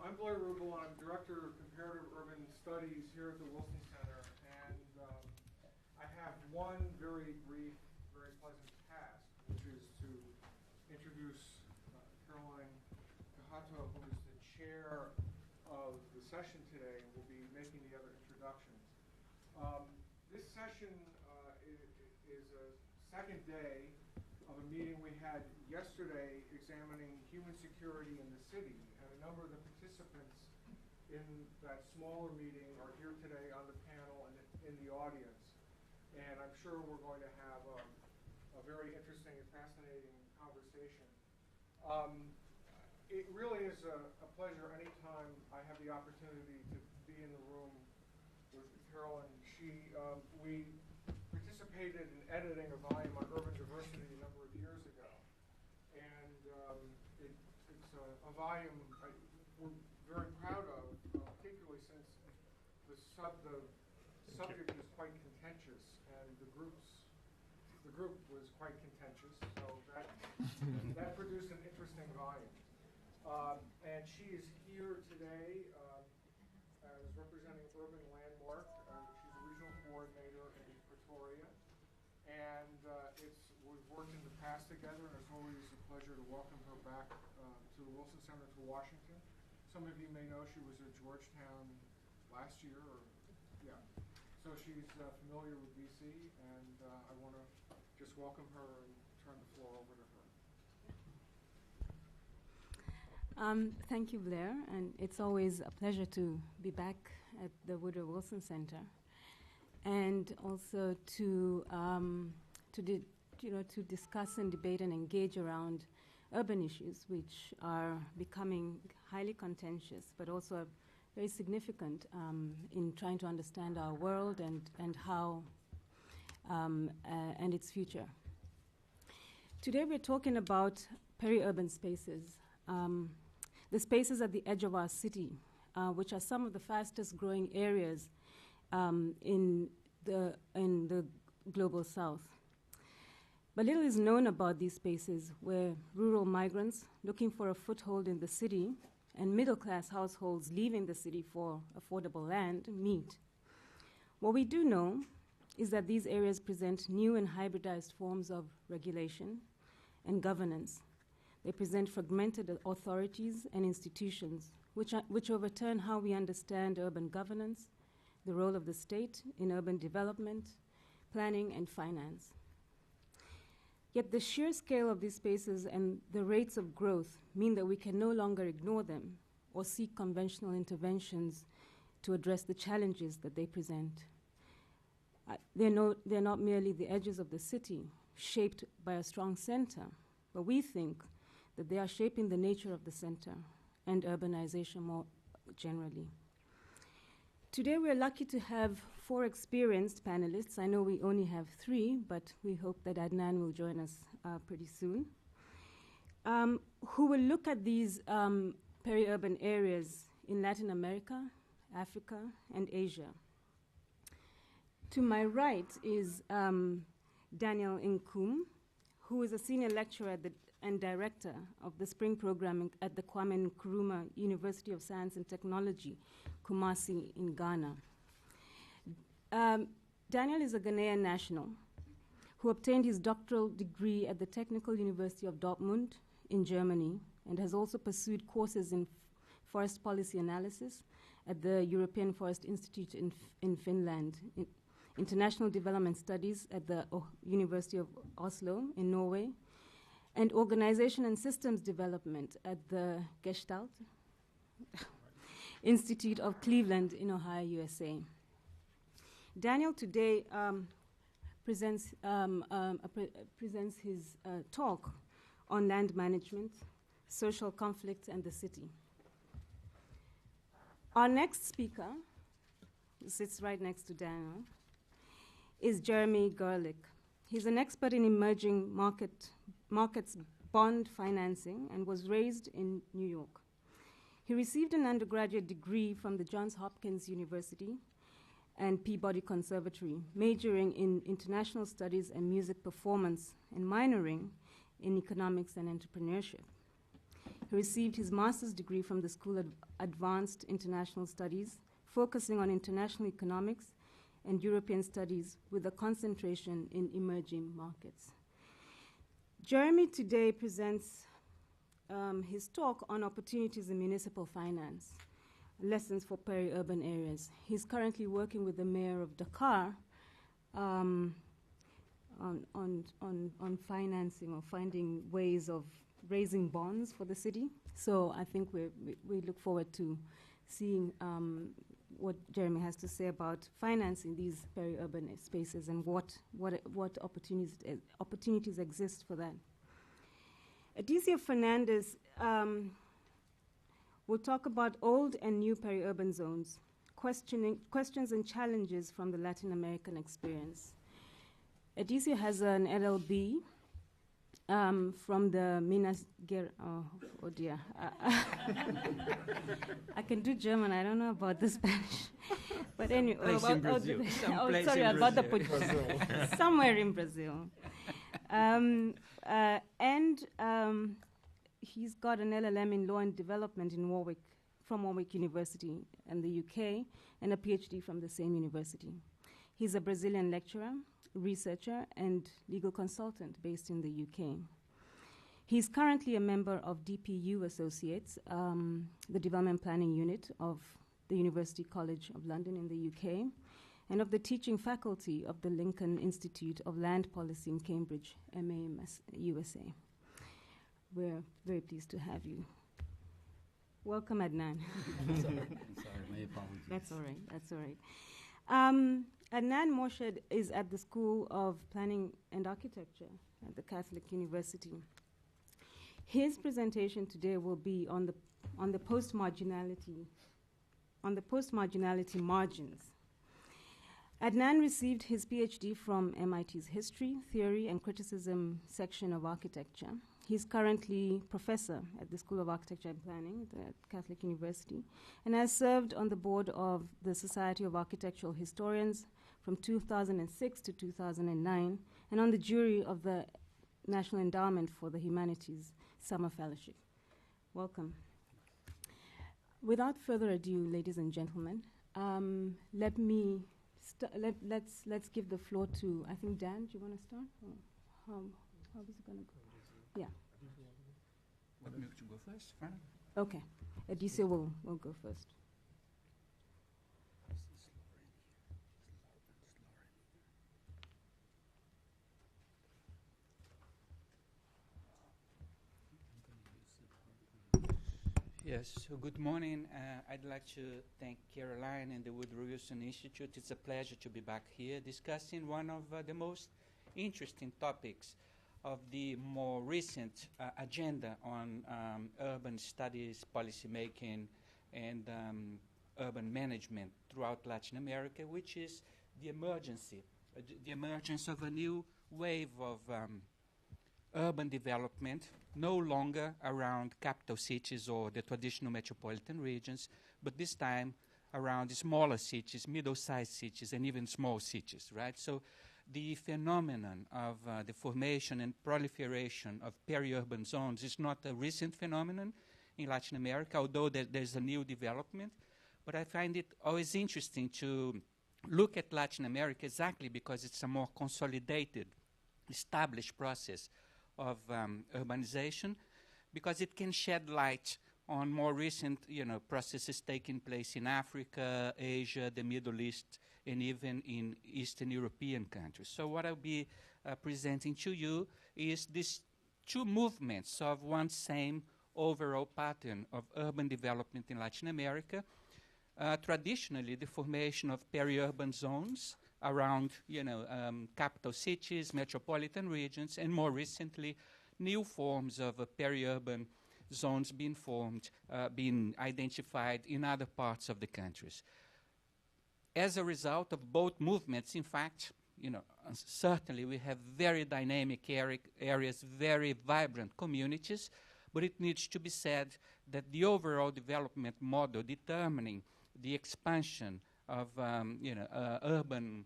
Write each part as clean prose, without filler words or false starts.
I'm Peri-Urban. I'm Director of Comparative Urban Studies here at the Wilson Center, and I have one very brief, very pleasant task, which is to introduce Caroline Cajato, who is the chair of the session today, and will be making the other introductions. This session is a second day of a meeting we had yesterday examining human security in the city, and a number of the participants in that smaller meeting are here today on the panel and in the audience. And I'm sure we're going to have a very interesting and fascinating conversation. It really is a pleasure anytime I have the opportunity to be in the room with Carolyn. We participated in editing a volume on urban diversity a number of years ago. And it's a volume we're very proud of, particularly since the subject is quite contentious, and the group was quite contentious, so that produced an interesting volume. And she is here today as representing Urban Landmark. She's a regional coordinator in Pretoria, and we've worked in the past together, and it's always a pleasure to welcome her back to the Wilson Center to Washington. Some of you may know she was at Georgetown last year, so she's familiar with DC, and I want to just welcome her and turn the floor over to her. Thank you, Blair, and it's always a pleasure to be back at the Woodrow Wilson Center, and also to discuss and debate and engage around urban issues, which are becoming highly contentious, but also very significant in trying to understand our world and how and its future. Today we're talking about peri-urban spaces, the spaces at the edge of our city, which are some of the fastest growing areas in the global south. But little is known about these spaces where rural migrants looking for a foothold in the city and middle-class households leaving the city for affordable land meet. What we do know is that these areas present new and hybridized forms of regulation and governance. They present fragmented authorities and institutions, which overturn how we understand urban governance, the role of the state in urban development, planning, and finance. Yet the sheer scale of these spaces and the rates of growth mean that we can no longer ignore them or seek conventional interventions to address the challenges that they present. They're not merely the edges of the city, shaped by a strong center, but we think that they are shaping the nature of the center and urbanization more generally. Today we're lucky to have 4 experienced panelists. I know we only have 3, but we hope that Adnan will join us pretty soon, who will look at these peri-urban areas in Latin America, Africa, and Asia. To my right is Daniel Nkum, who is a senior lecturer and director of the spring program at the Kwame Nkrumah University of Science and Technology, Kumasi in Ghana. Daniel is a Ghanaian national who obtained his doctoral degree at the Technical University of Dortmund in Germany and has also pursued courses in forest policy analysis at the European Forest Institute in Finland, international development studies at the University of Oslo in Norway, and organization and systems development at the Gestalt Institute of Cleveland in Ohio, USA. Daniel today presents his talk on land management, social conflict, and the city. Our next speaker, who sits right next to Daniel, is Jeremy Gerlich. He's an expert in emerging markets bond financing and was raised in New York. He received an undergraduate degree from the Johns Hopkins University and Peabody Conservatory, majoring in international studies and music performance and minoring in economics and entrepreneurship. He received his master's degree from the School of Advanced International Studies, focusing on international economics and European studies with a concentration in emerging markets. Jeremy today presents his talk on opportunities in municipal finance, lessons for peri-urban areas. He's currently working with the mayor of Dakar on financing or finding ways of raising bonds for the city. So I think we look forward to seeing what Jeremy has to say about financing these peri-urban spaces and what opportunities exist for that. Adicia Fernandez will talk about old and new peri-urban zones, questions and challenges from the Latin American experience. Adicia has an LLB from the Minas Gerais. Oh dear. I can do German. I don't know about the Spanish. But anyway, somewhere in Brazil. He's got an LLM in law and development from Warwick University in the UK, and a PhD from the same university. He's a Brazilian lecturer, researcher, and legal consultant based in the UK. He's currently a member of DPU Associates, the development planning unit of the University College of London in the UK, and of the teaching faculty of the Lincoln Institute of Land Policy in Cambridge, MAMS, USA. We're very pleased to have you. Welcome, Adnan. I'm sorry, my apologies. That's all right. Adnan Morshed is at the School of Planning and Architecture at the Catholic University. His presentation today will be on the post-marginality margins. Adnan received his PhD from MIT's History, Theory, and Criticism section of architecture. He's currently professor at the School of Architecture and Planning at Catholic University and has served on the board of the Society of Architectural Historians from 2006 to 2009 and on the jury of the National Endowment for the Humanities Summer Fellowship. Welcome. Without further ado, ladies and gentlemen, let's give the floor to, I think, Dan, do you want to start? Or how is it going to go? Yeah. Want me to go first, Fran? Okay. Adicia will go first. Yes, so good morning. I'd like to thank Caroline and the Woodrow Wilson Institute. It's a pleasure to be back here discussing one of the most interesting topics of the more recent agenda on urban studies, policymaking, and urban management throughout Latin America, which is the emergence of a new wave of urban development, no longer around capital cities or the traditional metropolitan regions, but this time around the smaller cities, middle-sized cities, and even small cities, right? So the phenomenon of the formation and proliferation of peri-urban zones is not a recent phenomenon in Latin America, although there's a new development. But I find it always interesting to look at Latin America exactly because it's a more consolidated, established process of urbanization, because it can shed light on more recent, processes taking place in Africa, Asia, the Middle East, and even in Eastern European countries. So what I'll be presenting to you is these two movements of one same overall pattern of urban development in Latin America. Traditionally, the formation of peri-urban zones around, capital cities, metropolitan regions, and more recently, new forms of peri-urban zones being formed, being identified in other parts of the countries. As a result of both movements, in fact, certainly we have very dynamic areas, very vibrant communities, but it needs to be said that the overall development model determining the expansion of urban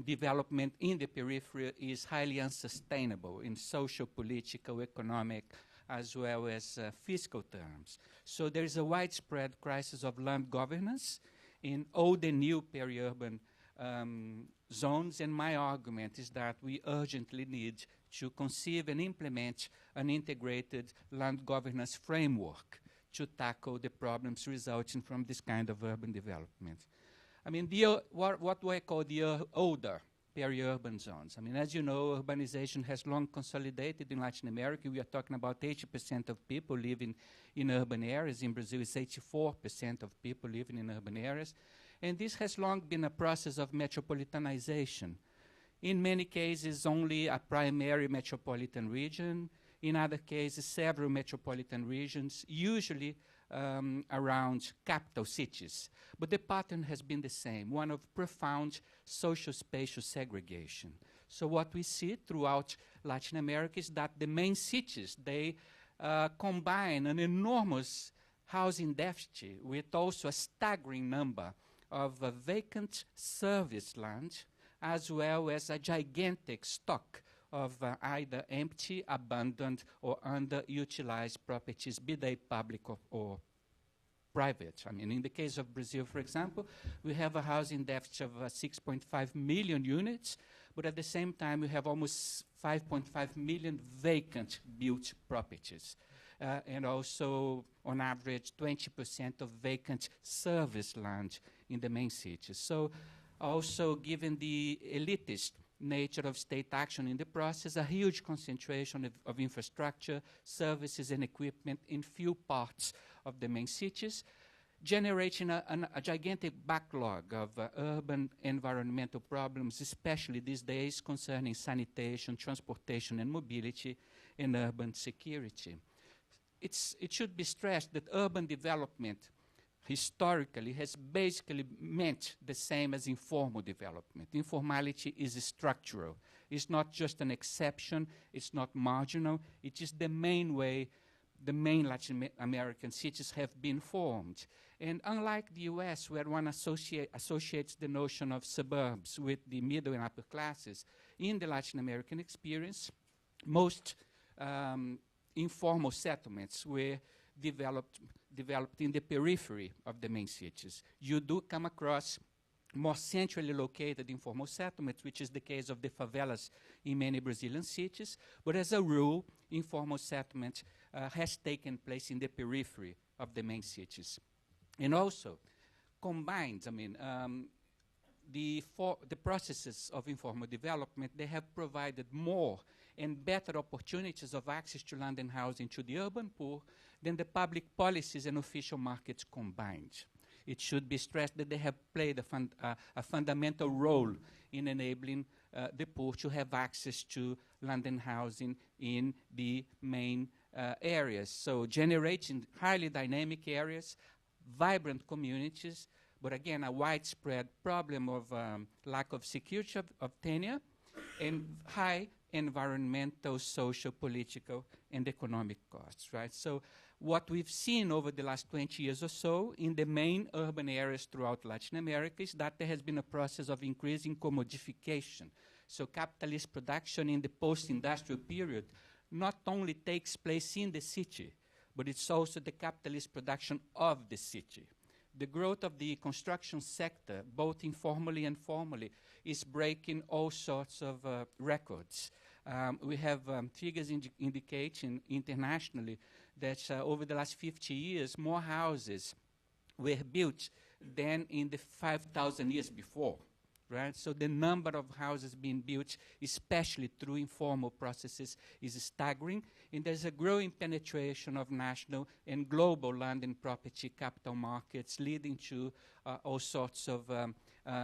development in the periphery is highly unsustainable in social, political, economic, as well as fiscal terms. So there is a widespread crisis of land governance in old and new peri-urban zones, and my argument is that we urgently need to conceive and implement an integrated land governance framework to tackle the problems resulting from this kind of urban development. I mean, what do I call the older peri-urban zones? I mean, as you know, urbanization has long consolidated in Latin America. We are talking about 80% of people living in urban areas. In Brazil, it's 84% of people living in urban areas. And this has long been a process of metropolitanization. In many cases, only a primary metropolitan region. In other cases, several metropolitan regions, usually around capital cities. But the pattern has been the same, one of profound social-spatial segregation. So what we see throughout Latin America is that the main cities, they combine an enormous housing deficit with also a staggering number of vacant service land, as well as a gigantic stock of either empty, abandoned, or underutilized properties, be they public or private. I mean, in the case of Brazil, for example, we have a housing deficit of 6.5 million units, but at the same time, we have almost 5.5 million vacant built properties. And also, on average, 20% of vacant service land in the main cities. So, also, given the elitist nature of state action in the process, a huge concentration of infrastructure, services, and equipment in few parts of the main cities, generating a gigantic backlog of urban environmental problems, especially these days concerning sanitation, transportation, and mobility, and urban security. It should be stressed that urban development historically has basically meant the same as informal development. Informality is structural. It's not just an exception. It's not marginal. It is the main way the main Latin American cities have been formed. And unlike the US, where one associates the notion of suburbs with the middle and upper classes, in the Latin American experience, most informal settlements were developed in the periphery of the main cities. You do come across more centrally located informal settlements, which is the case of the favelas in many Brazilian cities, but as a rule, informal settlement has taken place in the periphery of the main cities. And also, combined, I mean, the processes of informal development, they have provided more and better opportunities of access to land and housing to the urban poor than the public policies and official markets combined. It should be stressed that they have played a fundamental role in enabling the poor to have access to land and housing in the main areas. So generating highly dynamic areas, vibrant communities, but again, a widespread problem of lack of security of tenure and high environmental, social, political, and economic costs, right? So what we've seen over the last 20 years or so in the main urban areas throughout Latin America is that there has been a process of increasing commodification. So capitalist production in the post-industrial period not only takes place in the city, but it's also the capitalist production of the city. The growth of the construction sector, both informally and formally, is breaking all sorts of records. We have figures indicating internationally that over the last 50 years, more houses were built than in the 5,000 years before, right? So the number of houses being built, especially through informal processes, is staggering, and there's a growing penetration of national and global land and property capital markets, leading to all sorts of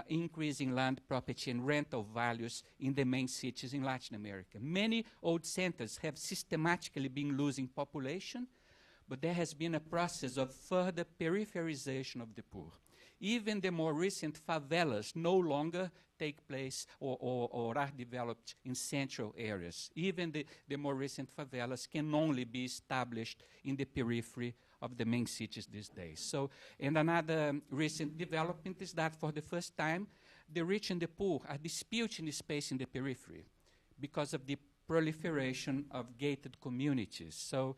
increasing land, property, and rental values in the main cities in Latin America. Many old centers have systematically been losing population, but there has been a process of further peripherization of the poor. Even the more recent favelas no longer take place or are developed in central areas. Even the more recent favelas can only be established in the periphery of the main cities these days. So, and another recent development is that for the first time, the rich and the poor are disputing the space in the periphery because of the proliferation of gated communities. So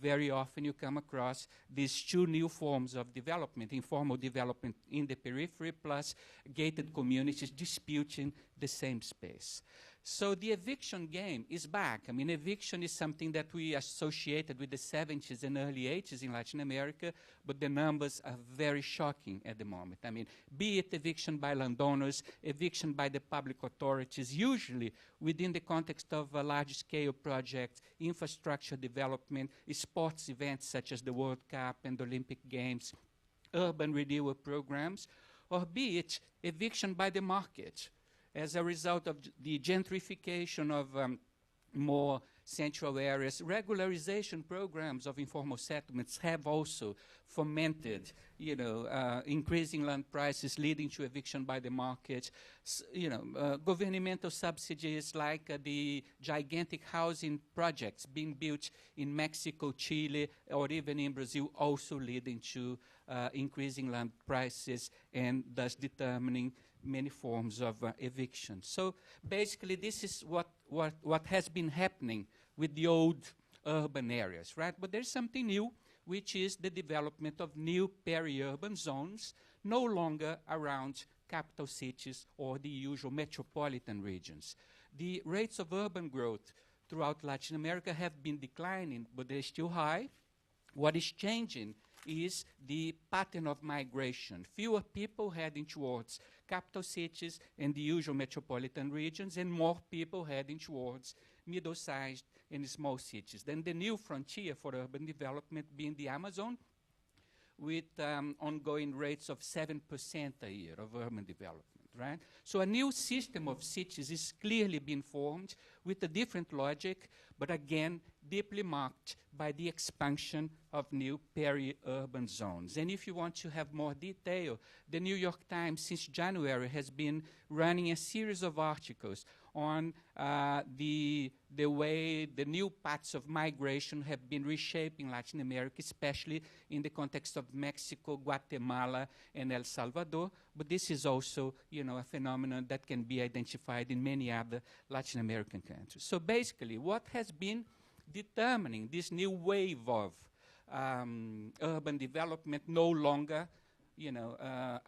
very often you come across these two new forms of development, informal development in the periphery plus gated communities disputing the same space. So the eviction game is back. I mean, eviction is something that we associated with the 70s and early 80s in Latin America, but the numbers are very shocking at the moment. I mean, be it eviction by landowners, eviction by the public authorities, usually within the context of large-scale projects, infrastructure development, sports events such as the World Cup and the Olympic Games, urban renewal programs, or be it eviction by the market, as a result of the gentrification of more central areas. Regularization programs of informal settlements have also fomented, increasing land prices leading to eviction by the market. Governmental subsidies like the gigantic housing projects being built in Mexico, Chile, or even in Brazil also leading to increasing land prices and thus determining many forms of eviction. So basically this is what has been happening with the old urban areas, right? But there's something new, which is the development of new peri-urban zones, no longer around capital cities or the usual metropolitan regions. The rates of urban growth throughout Latin America have been declining, but they're still high. What is changing is the pattern of migration. Fewer people heading towards capital cities and the usual metropolitan regions, and more people heading towards middle-sized and small cities. Then the new frontier for urban development being the Amazon, with ongoing rates of 7% a year of urban development, right? So a new system of cities is clearly being formed with a different logic, but again, deeply marked by the expansion of new peri-urban zones. And if you want to have more detail, the New York Times since January has been running a series of articles on the way the new paths of migration have been reshaping Latin America, especially in the context of Mexico, Guatemala, and El Salvador. But this is also, a phenomenon that can be identified in many other Latin American countries. So basically, what has been determining this new wave of urban development no longer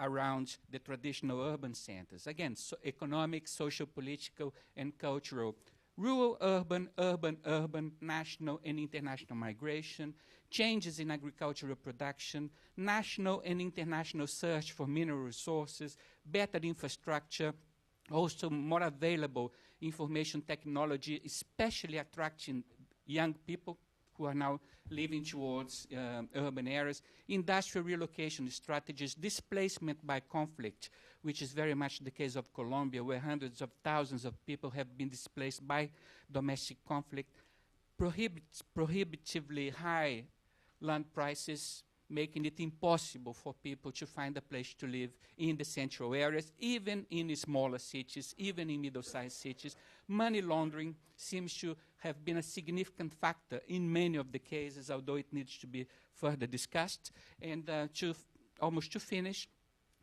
around the traditional urban centers. Again, economic, social-political, and cultural. Rural, urban, national and international migration, changes in agricultural production, national and international search for mineral resources, better infrastructure, also more available information technology, especially attracting young people who are now living towards urban areas, industrial relocation strategies, displacement by conflict, which is very much the case of Colombia, where hundreds of thousands of people have been displaced by domestic conflict, prohibitively high land prices, making it impossible for people to find a place to live in the central areas, even in smaller cities, even in middle-sized cities. Money laundering seems to have been a significant factor in many of the cases, although it needs to be further discussed. And almost to finish,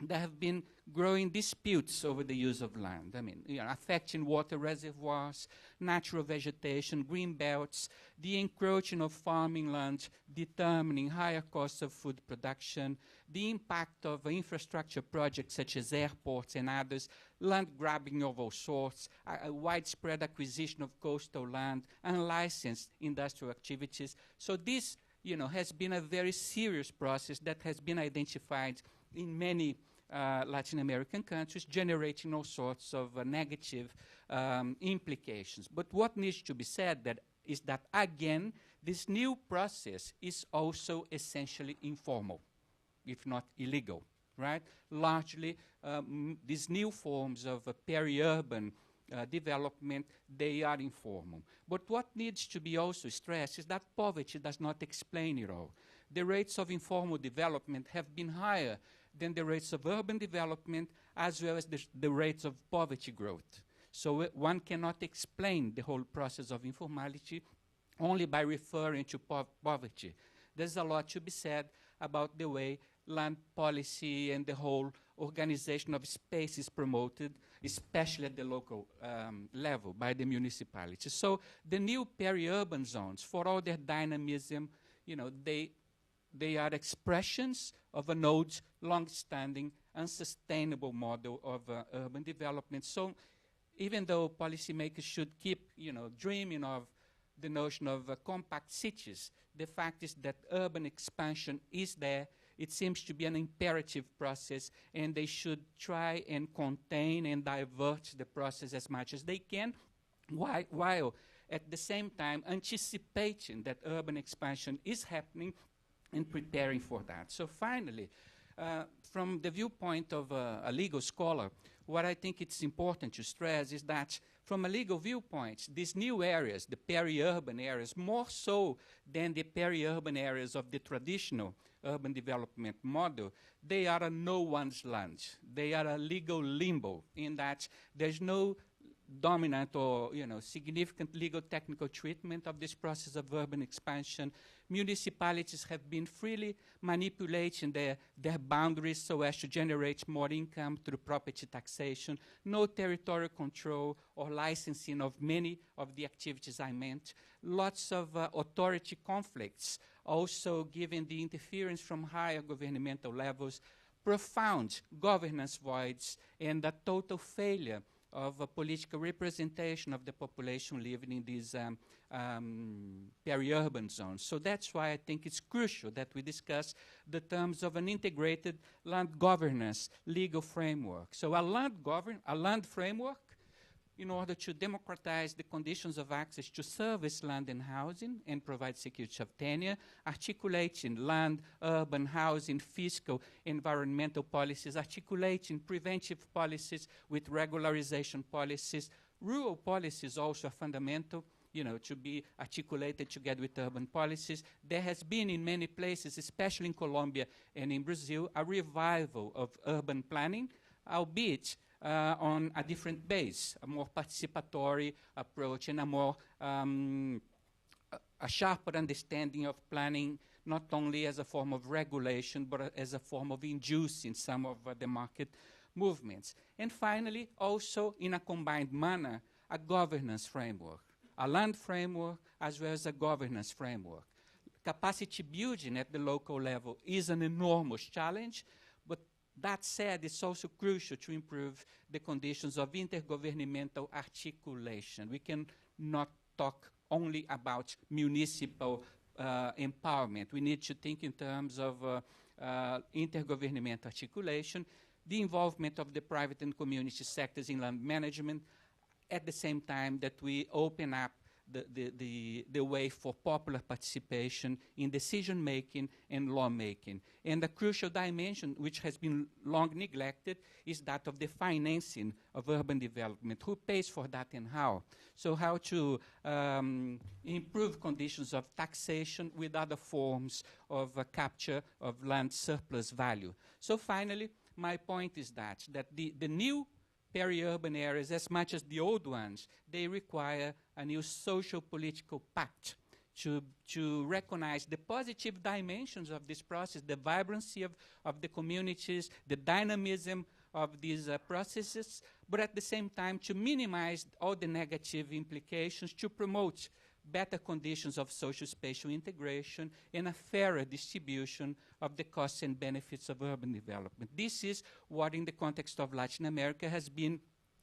there have been growing disputes over the use of land. I mean, affecting water reservoirs, natural vegetation, green belts, the encroaching of farming land, determining higher costs of food production, the impact of infrastructure projects such as airports and others, land grabbing of all sorts, a widespread acquisition of coastal land, unlicensed industrial activities. So this, has been a very serious process that has been identified in many Latin American countries, generating all sorts of negative implications. But what needs to be said is that, again, this new process is also essentially informal, if not illegal, right? Largely, these new forms of peri-urban development, they are informal. But what needs to be also stressed is that poverty does not explain it all. The rates of informal development have been higher than the rates of urban development, as well as the rates of poverty growth. So one cannot explain the whole process of informality only by referring to poverty. There's a lot to be said about the way land policy and the whole organization of space is promoted, especially at the local level by the municipalities. So the new peri-urban zones, for all their dynamism, they are expressions of an old, long-standing, unsustainable model of urban development. So even though policymakers should keep, dreaming of the notion of compact cities, the fact is that urban expansion is there. It seems to be an imperative process, and they should try and contain and divert the process as much as they can, while at the same time anticipating that urban expansion is happening and preparing for that. So finally, from the viewpoint of a legal scholar, what I think it's important to stress is that from a legal viewpoint, these new areas, the peri-urban areas, more so than the peri-urban areas of the traditional urban development model, they are a no one's land. They are a legal limbo in that there's no dominant or significant legal technical treatment of this process of urban expansion. Municipalities have been freely manipulating their boundaries so as to generate more income through property taxation, no territorial control or licensing of many of the activities I meant, lots of authority conflicts, also given the interference from higher governmental levels, profound governance voids, and a total failure of a political representation of the population living in these peri-urban zones. So that's why I think it's crucial that we discuss the terms of an integrated land governance legal framework. So a land framework in order to democratize the conditions of access to service, land, and housing, and provide security of tenure, articulating land, urban, housing, fiscal, environmental policies, articulating preventive policies with regularization policies. Rural policies also are fundamental, to be articulated together with urban policies. There has been in many places, especially in Colombia and in Brazil, a revival of urban planning, albeit on a different base, a more participatory approach and a more a sharper understanding of planning, not only as a form of regulation, but as a form of inducing some of the market movements. And finally, also in a combined manner, a governance framework, a land framework as well as a governance framework. Capacity building at the local level is an enormous challenge, but that said, it's also crucial to improve the conditions of intergovernmental articulation. We can not talk only about municipal empowerment. We need to think in terms of intergovernmental articulation, the involvement of the private and community sectors in land management, at the same time that we open up the way for popular participation in decision-making and law-making. And a crucial dimension, which has been long neglected, is that of the financing of urban development. Who pays for that and how? So how to improve conditions of taxation with other forms of capture of land surplus value. So finally, my point is that the new peri-urban areas, as much as the old ones, they require a new social-political pact to recognize the positive dimensions of this process, the vibrancy of the communities, the dynamism of these processes, but at the same time to minimize all the negative implications, to promote better conditions of social-spatial integration and a fairer distribution of the costs and benefits of urban development. This is what, in the context of Latin America, has been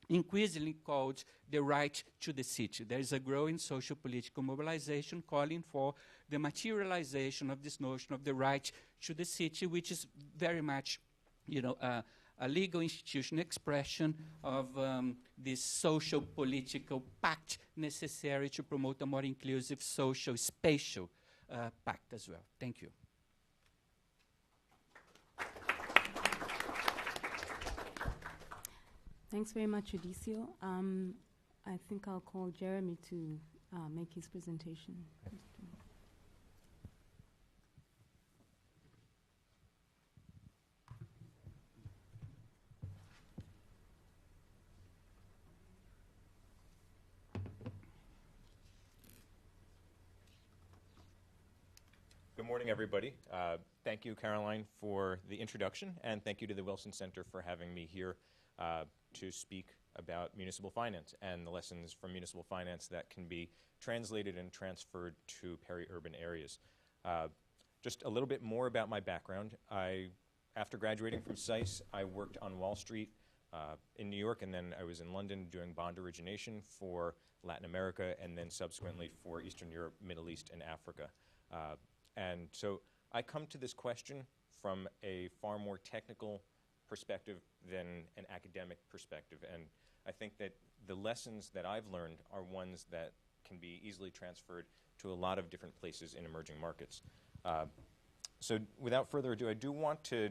increasingly called the right to the city. There is a growing social-political mobilization calling for the materialization of this notion of the right to the city, which is very much, a legal institution expression of this social-political pact necessary to promote a more inclusive social-spatial pact as well. Thank you. Thanks very much, Odysseus. I think I'll call Jeremy to make his presentation. Good Good morning, everybody. Thank you, Caroline, for the introduction, and thank you to the Wilson Center for having me here to speak about municipal finance and the lessons from municipal finance that can be translated and transferred to peri-urban areas. Just a little bit more about my background. After graduating from SAIS, I worked on Wall Street in New York, and then I was in London doing bond origination for Latin America, and then subsequently for Eastern Europe, Middle East, and Africa. And so I come to this question from a far more technical perspective than an academic perspective. And I think that the lessons that I've learned are ones that can be easily transferred to a lot of different places in emerging markets. So without further ado, I do want to,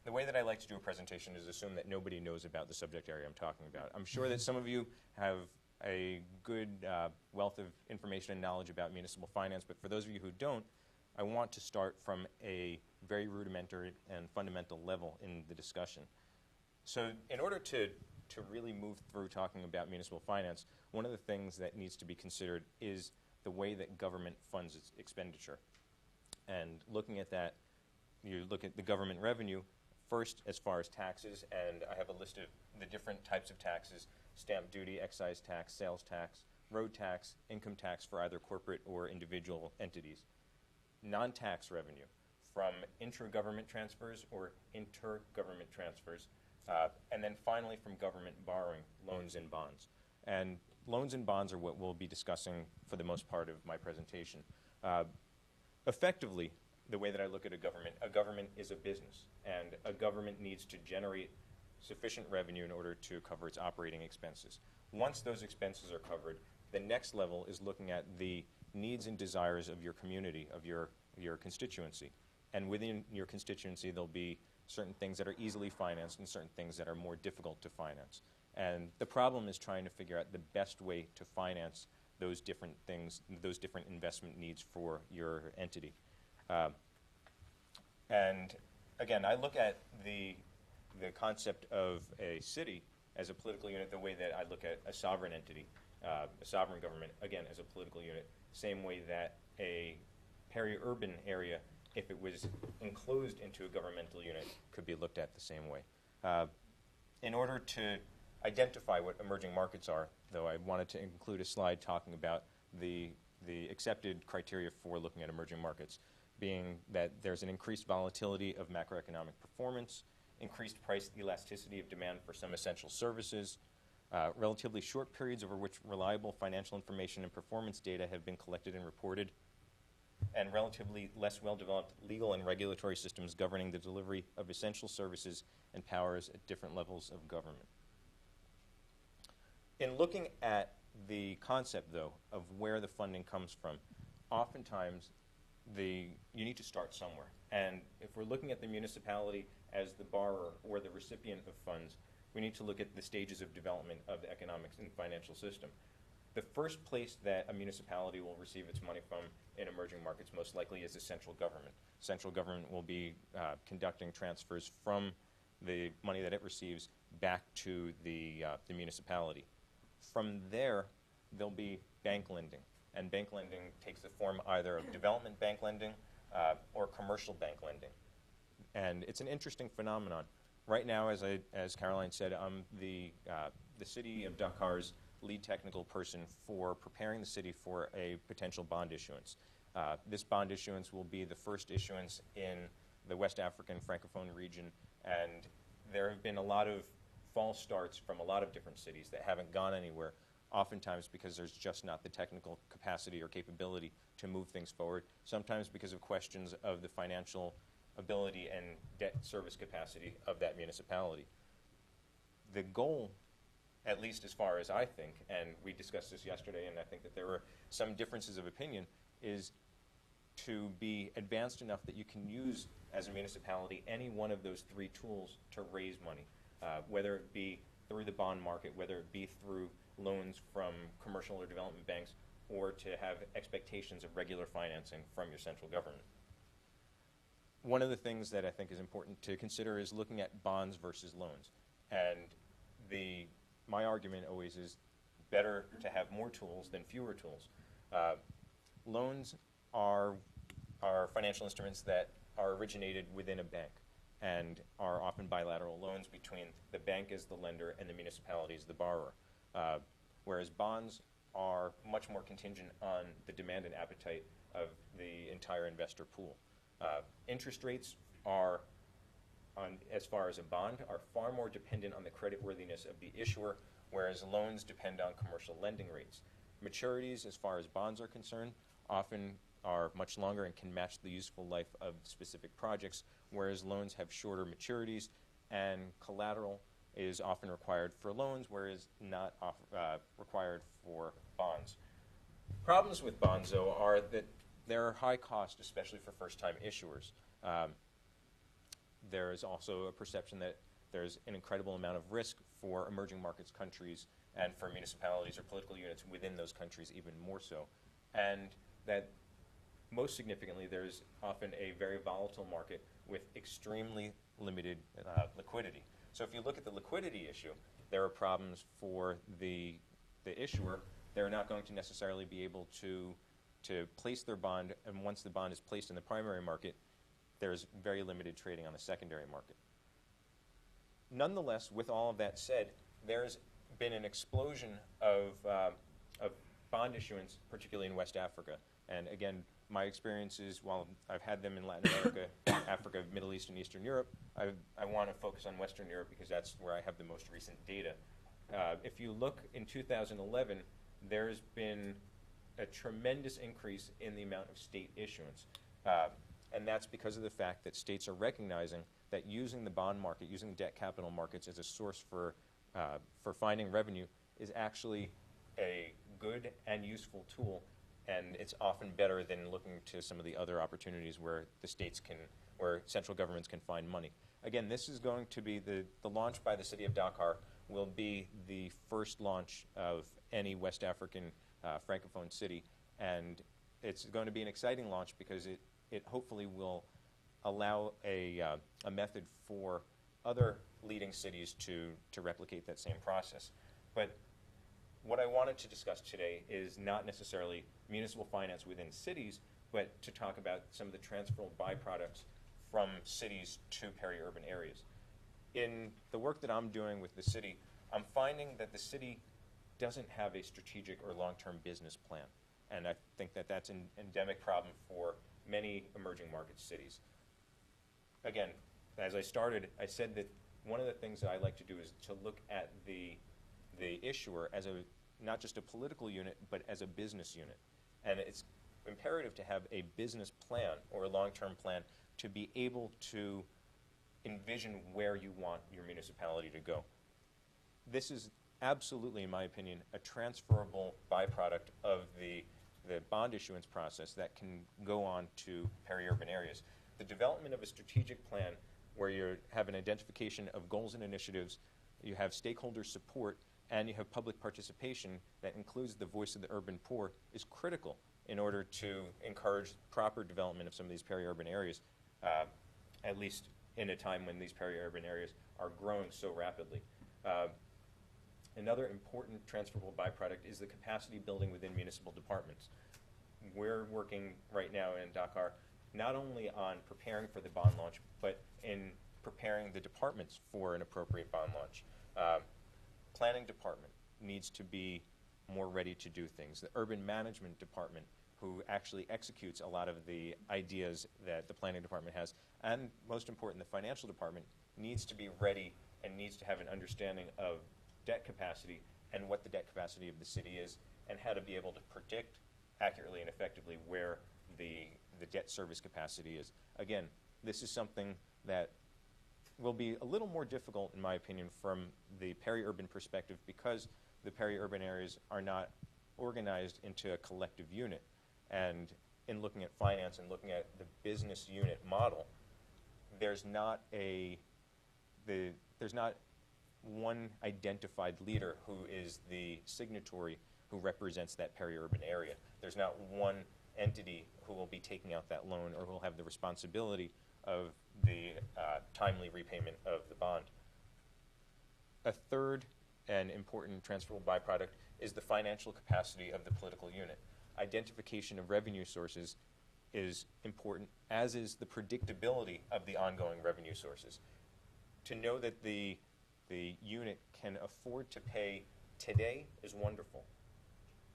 the way that I like to do a presentation is assume that nobody knows about the subject area I'm talking about. I'm sure that some of you have a good wealth of information and knowledge about municipal finance, but for those of you who don't, I want to start from a very rudimentary and fundamental level in the discussion. So in order to really move through talking about municipal finance, one of the things that needs to be considered is the way that government funds its expenditure. And looking at that, you look at the government revenue first as far as taxes, and I have a list of the different types of taxes: stamp duty, excise tax, sales tax, road tax, income tax for either corporate or individual entities. Non-tax revenue from intra-government transfers or inter-government transfers, and then finally from government borrowing, loans and bonds. And loans and bonds are what we'll be discussing for the most part of my presentation. Effectively, the way that I look at a government is a business, and a government needs to generate sufficient revenue in order to cover its operating expenses. Once those expenses are covered, the next level is looking at the needs and desires of your community, of your constituency. And within your constituency, there'll be certain things that are easily financed and certain things that are more difficult to finance. And the problem is trying to figure out the best way to finance those different things, those different investment needs for your entity. And again, I look at the concept of a city as a political unit the way that I look at a sovereign entity, a sovereign government, again, as a political unit, same way that a peri-urban area, if it was enclosed into a governmental unit, could be looked at the same way. In order to identify what emerging markets are, though, I wanted to include a slide talking about the accepted criteria for looking at emerging markets, being that there's an increased volatility of macroeconomic performance, increased price elasticity of demand for some essential services, relatively short periods over which reliable financial information and performance data have been collected and reported, and relatively less well-developed legal and regulatory systems governing the delivery of essential services and powers at different levels of government. In looking at the concept, though, of where the funding comes from, oftentimes you need to start somewhere. And if we're looking at the municipality as the borrower or the recipient of funds, we need to look at the stages of development of the economics and financial system. The first place that a municipality will receive its money from in emerging markets most likely is the central government. Central government will be conducting transfers from the money that it receives back to the municipality. From there, there'll be bank lending. And bank lending takes the form either of development bank lending or commercial bank lending. And it's an interesting phenomenon. Right now, as Caroline said, I'm the city of Dakar's lead technical person for preparing the city for a potential bond issuance. This bond issuance will be the first issuance in the West African Francophone region, and there have been a lot of false starts from a lot of different cities that haven't gone anywhere, oftentimes because there's just not the technical capacity or capability to move things forward, sometimes because of questions of the financial ability and debt service capacity of that municipality. The goal, at least as far as I think, and we discussed this yesterday, and I think that there were some differences of opinion, is to be advanced enough that you can use, as a municipality, any one of those three tools to raise money, whether it be through the bond market, whether it be through loans from commercial or development banks, or to have expectations of regular financing from your central government. One of the things that I think is important to consider is looking at bonds versus loans. And my argument always is better to have more tools than fewer tools. Loans are are financial instruments that are originated within a bank and are often bilateral loans between the bank as the lender and the municipality as the borrower. Whereas bonds are much more contingent on the demand and appetite of the entire investor pool. Interest rates are, as far as a bond, are far more dependent on the creditworthiness of the issuer, whereas loans depend on commercial lending rates. Maturities, as far as bonds are concerned, often are much longer and can match the useful life of specific projects, whereas loans have shorter maturities, and collateral is often required for loans, whereas not required for bonds. Problems with bonds, though, are that they're high cost, especially for first-time issuers. There is also a perception that there's an incredible amount of risk for emerging markets countries and for municipalities or political units within those countries even more so. And that most significantly, there's often a very volatile market with extremely limited liquidity. So if you look at the liquidity issue, there are problems for the issuer. They're not going to necessarily be able to place their bond, and once the bond is placed in the primary market, there's very limited trading on the secondary market. Nonetheless, with all of that said, there's been an explosion of bond issuance, particularly in West Africa. And again, my experiences, while I've had them in Latin America, Africa, Middle East, and Eastern Europe, I want to focus on Western Europe because that's where I have the most recent data. If you look in 2011, there's been a tremendous increase in the amount of state issuance. And that's because of the fact that states are recognizing that using the bond market, using debt capital markets as a source for finding revenue is actually a good and useful tool, and it's often better than looking to some of the other opportunities where the states can, where central governments can find money. Again, this is going to be the launch by the city of Dakar will be the first launch of any West African Francophone city, and it's going to be an exciting launch because it hopefully will allow a method for other leading cities to replicate that same process. But what I wanted to discuss today is not necessarily municipal finance within cities, but to talk about some of the transferable byproducts from cities to peri-urban areas. In the work that I'm doing with the city, I'm finding that the city doesn't have a strategic or long-term business plan. And I think that that's an endemic problem for many emerging market cities. Again, as I started, I said that one of the things that I like to do is to look at the issuer as not just a political unit, but as a business unit. And it's imperative to have a business plan or a long-term plan to be able to envision where you want your municipality to go. This is absolutely, in my opinion, a transferable byproduct of the bond issuance process that can go on to peri-urban areas. The development of a strategic plan where you have an identification of goals and initiatives, you have stakeholder support, and you have public participation that includes the voice of the urban poor is critical in order to encourage proper development of some of these peri-urban areas, at least in a time when these peri-urban areas are growing so rapidly. Another important transferable byproduct is the capacity building within municipal departments. We're working right now in Dakar not only on preparing for the bond launch, but in preparing the departments for an appropriate bond launch. Planning department needs to be more ready to do things. The urban management department, who actually executes a lot of the ideas that the planning department has, and most important, the financial department, needs to be ready and needs to have an understanding of debt capacity and what the debt capacity of the city is, and how to be able to predict accurately and effectively where the debt service capacity is. Again, this is something that will be a little more difficult, in my opinion, from the peri-urban perspective because the peri-urban areas are not organized into a collective unit. And in looking at finance and looking at the business unit model, there's not one identified leader who is the signatory who represents that peri-urban area. There's not one entity who will be taking out that loan or who will have the responsibility of the timely repayment of the bond. A third and important transferable byproduct is the financial capacity of the political unit. Identification of revenue sources is important, as is the predictability of the ongoing revenue sources. To know that the unit can afford to pay today is wonderful.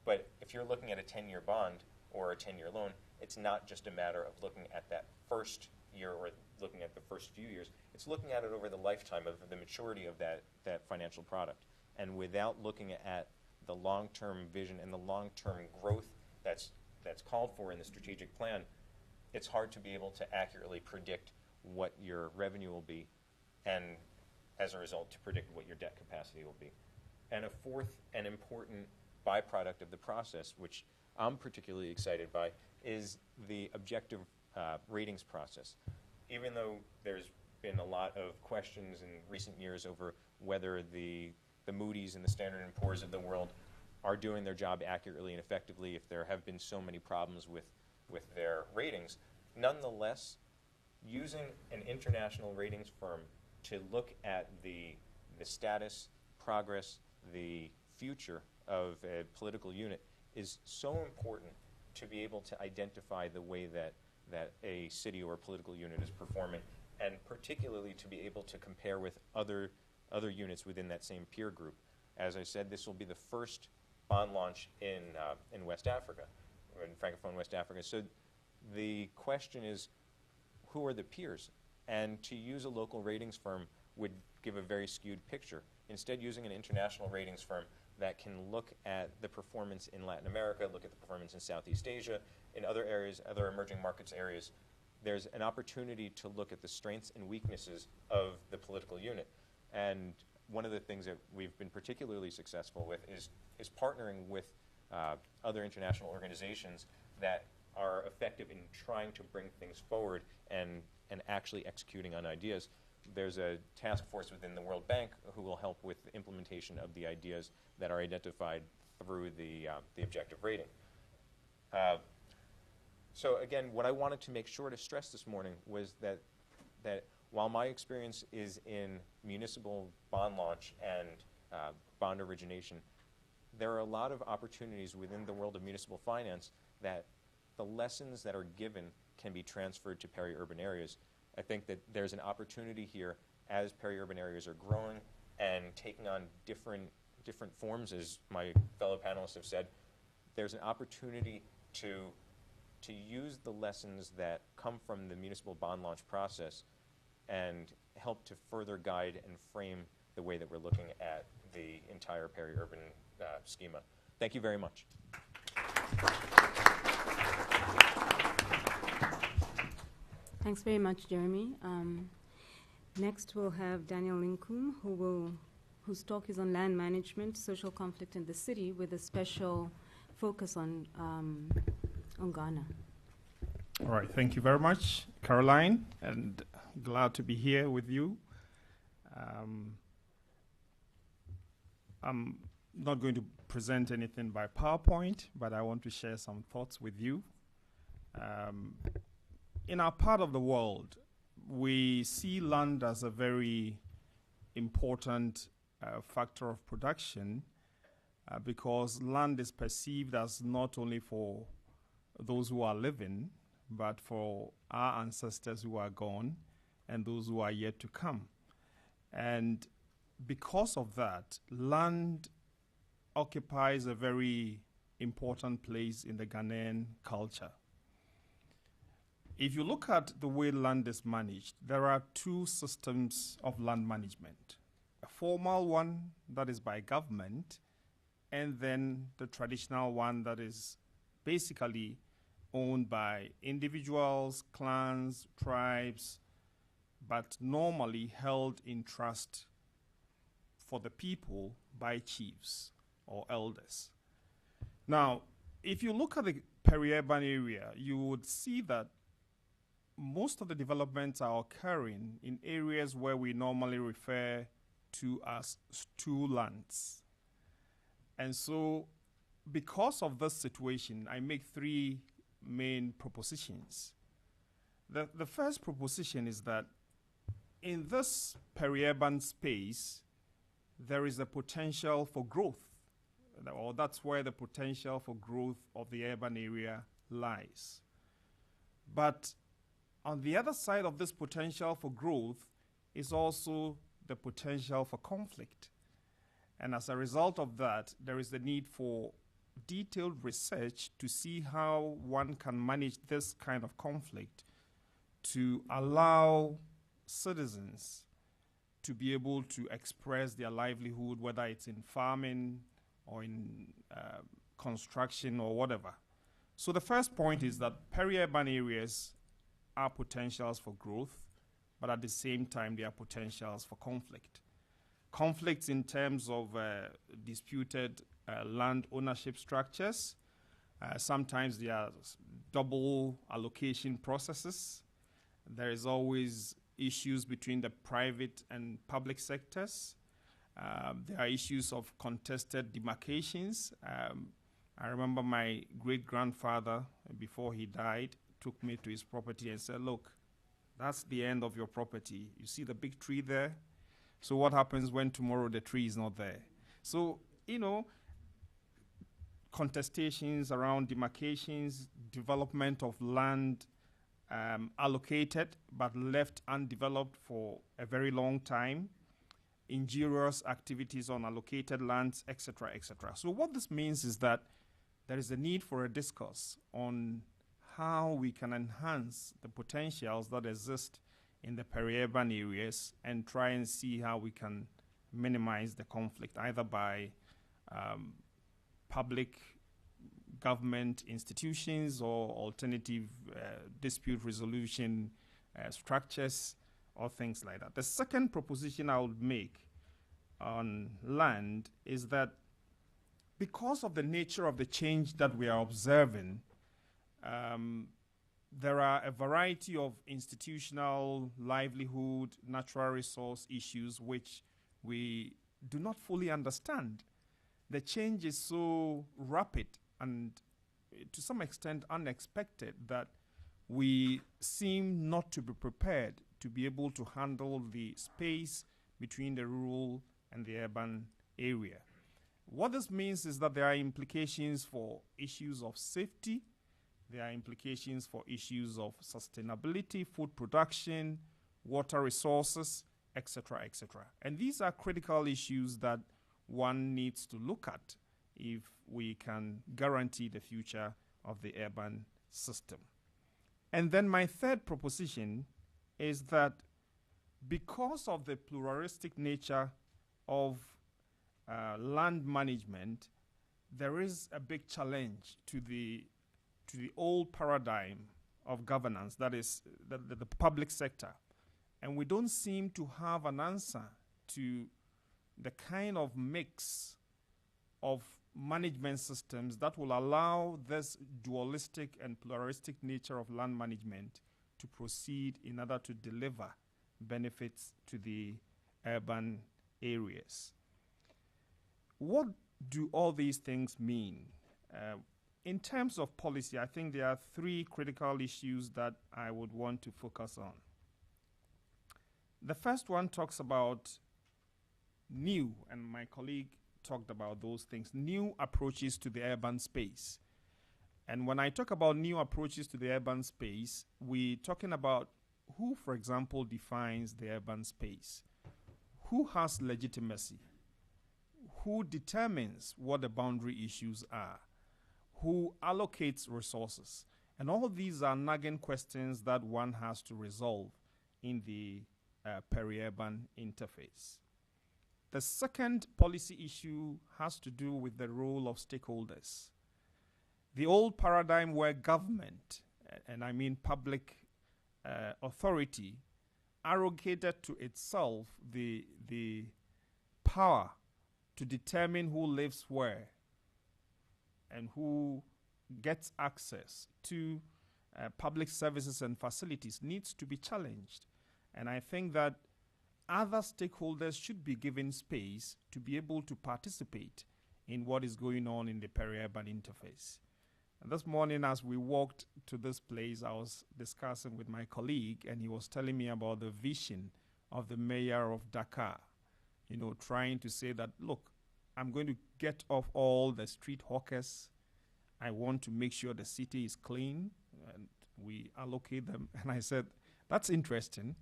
But if you're looking at a 10-year bond or a 10-year loan, it's not just a matter of looking at that first year or looking at the first few years. It's looking at it over the lifetime of the maturity of that financial product. And without looking at the long-term vision and the long-term growth that's called for in the strategic plan, it's hard to be able to accurately predict what your revenue will be, and as a result, to predict what your debt capacity will be. And a fourth and important byproduct of the process, which I'm particularly excited by, is the objective ratings process. Even though there's been a lot of questions in recent years over whether the Moody's and the Standard & Poor's of the world are doing their job accurately and effectively, if there have been so many problems with their ratings, nonetheless, using an international ratings firm to look at the status, progress, the future of a political unit is so important to be able to identify the way that a city or a political unit is performing, and particularly to be able to compare with other units within that same peer group. As I said, this will be the first bond launch in West Africa, or in Francophone West Africa. So the question is, who are the peers? And to use a local ratings firm would give a very skewed picture. Instead, using an international ratings firm that can look at the performance in Latin America, look at the performance in Southeast Asia, in other areas, other emerging markets areas, there's an opportunity to look at the strengths and weaknesses of the political unit. And one of the things that we've been particularly successful with is partnering with other international organizations that are effective in trying to bring things forward and actually executing on ideas. There's a task force within the World Bank who will help with the implementation of the ideas that are identified through the objective rating. So again, what I wanted to make sure to stress this morning was that while my experience is in municipal bond launch and bond origination, there are a lot of opportunities within the world of municipal finance that the lessons that are given can be transferred to peri-urban areas. I think that there's an opportunity here as peri-urban areas are growing and taking on different forms, as my fellow panelists have said. There's an opportunity to use the lessons that come from the municipal bond launch process and help to further guide and frame the way that we're looking at the entire peri-urban schema. Thank you very much. Thanks very much, Jeremy. Next, we'll have Daniel Lincoln, whose talk is on land management, social conflict in the city, with a special focus on Ghana. All right, thank you very much, Caroline, and glad to be here with you. I'm not going to present anything by PowerPoint, but I want to share some thoughts with you. In our part of the world, we see land as a very important factor of production because land is perceived as not only for those who are living, but for our ancestors who are gone and those who are yet to come. And because of that, land occupies a very important place in the Ghanaian culture. If you look at the way land is managed, there are two systems of land management. A formal one that is by government, and then the traditional one that is basically owned by individuals, clans, tribes, but normally held in trust for the people by chiefs or elders. Now, if you look at the peri-urban area, you would see that most of the developments are occurring in areas where we normally refer to as stew lands. And so, because of this situation, I make three main propositions. The first proposition is that in this peri-urban space, there is a potential for growth, or that's where the potential for growth of the urban area lies. But on the other side of this potential for growth is also the potential for conflict. And as a result of that, there is the need for detailed research to see how one can manage this kind of conflict to allow citizens to be able to express their livelihood, whether it's in farming or in construction or whatever. So the first point is that peri-urban areas are potentials for growth, but at the same time they are potentials for conflict. Conflicts in terms of disputed land ownership structures. Sometimes there are double allocation processes. There is always issues between the private and public sectors. There are issues of contested demarcations. I remember my great-grandfather, before he died, took me to his property and said, look, that's the end of your property. You see the big tree there? So what happens when tomorrow the tree is not there? So, contestations around demarcations, development of land allocated but left undeveloped for a very long time, injurious activities on allocated lands, etc., etc. So what this means is that there is a need for a discourse on how we can enhance the potentials that exist in the peri-urban areas and try and see how we can minimize the conflict, either by public government institutions or alternative dispute resolution structures or things like that. The second proposition I would make on land is that because of the nature of the change that we are observing, there are a variety of institutional, livelihood, natural resource issues which we do not fully understand. The change is so rapid and to some extent unexpected that we seem not to be prepared to be able to handle the space between the rural and the urban area. What this means is that there are implications for issues of safety, there are implications for issues of sustainability, food production, water resources, etc., etc. And these are critical issues that one needs to look at if we can guarantee the future of the urban system. And then my third proposition is that because of the pluralistic nature of land management, there is a big challenge to the old paradigm of governance, that is the public sector. And we don't seem to have an answer to the kind of mix of management systems that will allow this dualistic and pluralistic nature of land management to proceed in order to deliver benefits to the urban areas. What do all these things mean? In terms of policy, I think there are three critical issues that I would want to focus on. The first one talks about new, and my colleague talked about those things, new approaches to the urban space. And when I talk about new approaches to the urban space, we're talking about who, for example, defines the urban space, who has legitimacy, who determines what the boundary issues are, who allocates resources. And all of these are nagging questions that one has to resolve in the peri-urban interface. The second policy issue has to do with the role of stakeholders. The old paradigm where government, and I mean public authority, arrogated to itself the power to determine who lives where and who gets access to public services and facilities needs to be challenged. And I think that other stakeholders should be given space to be able to participate in what is going on in the peri-urban interface. And this morning as we walked to this place, I was discussing with my colleague and he was telling me about the vision of the mayor of Dakar, trying to say that, look, I'm going to get off all the street hawkers. I want to make sure the city is clean. And we allocate them. And I said, that's interesting.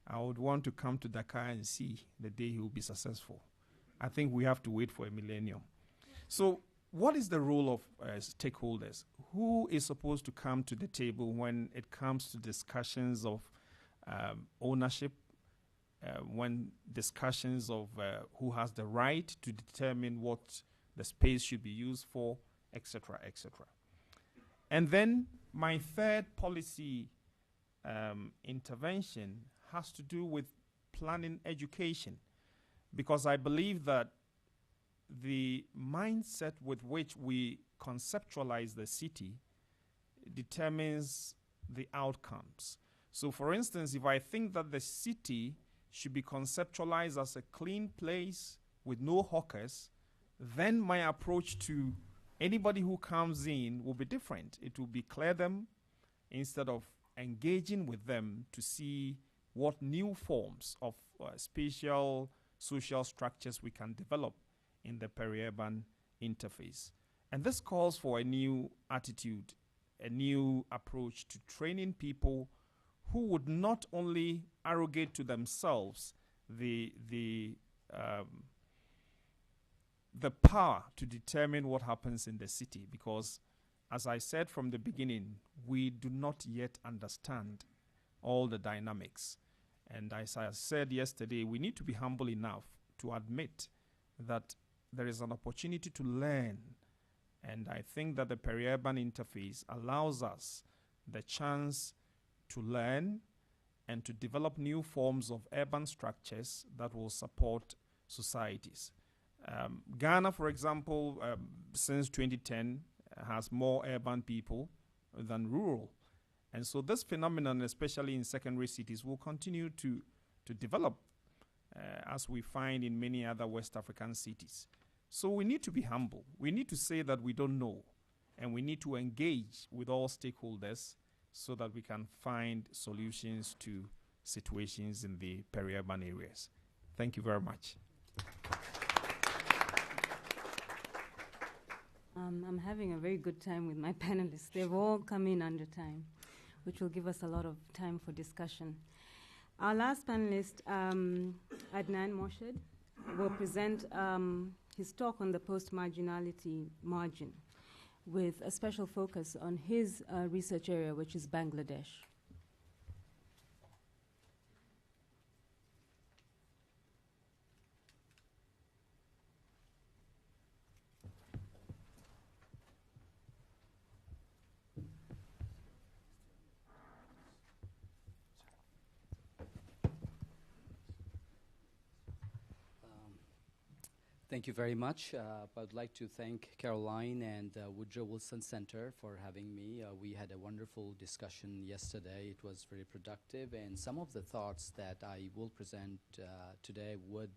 I would want to come to Dakar and see the day he will be successful. I think we have to wait for a millennium. So what is the role of stakeholders? Who is supposed to come to the table when it comes to discussions of ownership, when discussions of who has the right to determine what the space should be used for, etc., etc. And then my third policy intervention has to do with planning education, because I believe that the mindset with which we conceptualize the city determines the outcomes. So, for instance, if I think that the city should be conceptualized as a clean place with no hawkers, then my approach to anybody who comes in will be different. It will be clear them instead of engaging with them to see what new forms of spatial social structures we can develop in the peri-urban interface. And this calls for a new attitude, a new approach to training people who would not only arrogate to themselves the power to determine what happens in the city, because, as I said from the beginning, we do not yet understand all the dynamics. And as I said yesterday, we need to be humble enough to admit that there is an opportunity to learn. And I think that the peri-urban interface allows us the chance to learn and to develop new forms of urban structures that will support societies. Ghana, for example, since 2010, has more urban people than rural. And so this phenomenon, especially in secondary cities, will continue to develop as we find in many other West African cities. So we need to be humble. We need to say that we don't know. And we need to engage with all stakeholders so that we can find solutions to situations in the peri-urban areas. Thank you very much. I'm having a very good time with my panelists. They've all come in under time, which will give us a lot of time for discussion. Our last panelist, Adnan Morshed, will present his talk on the post-marginality margin, with a special focus on his research area, which is Bangladesh. Thank you very much. I'd like to thank Caroline and Woodrow Wilson Center for having me. We had a wonderful discussion yesterday. It was very productive, and some of the thoughts that I will present today were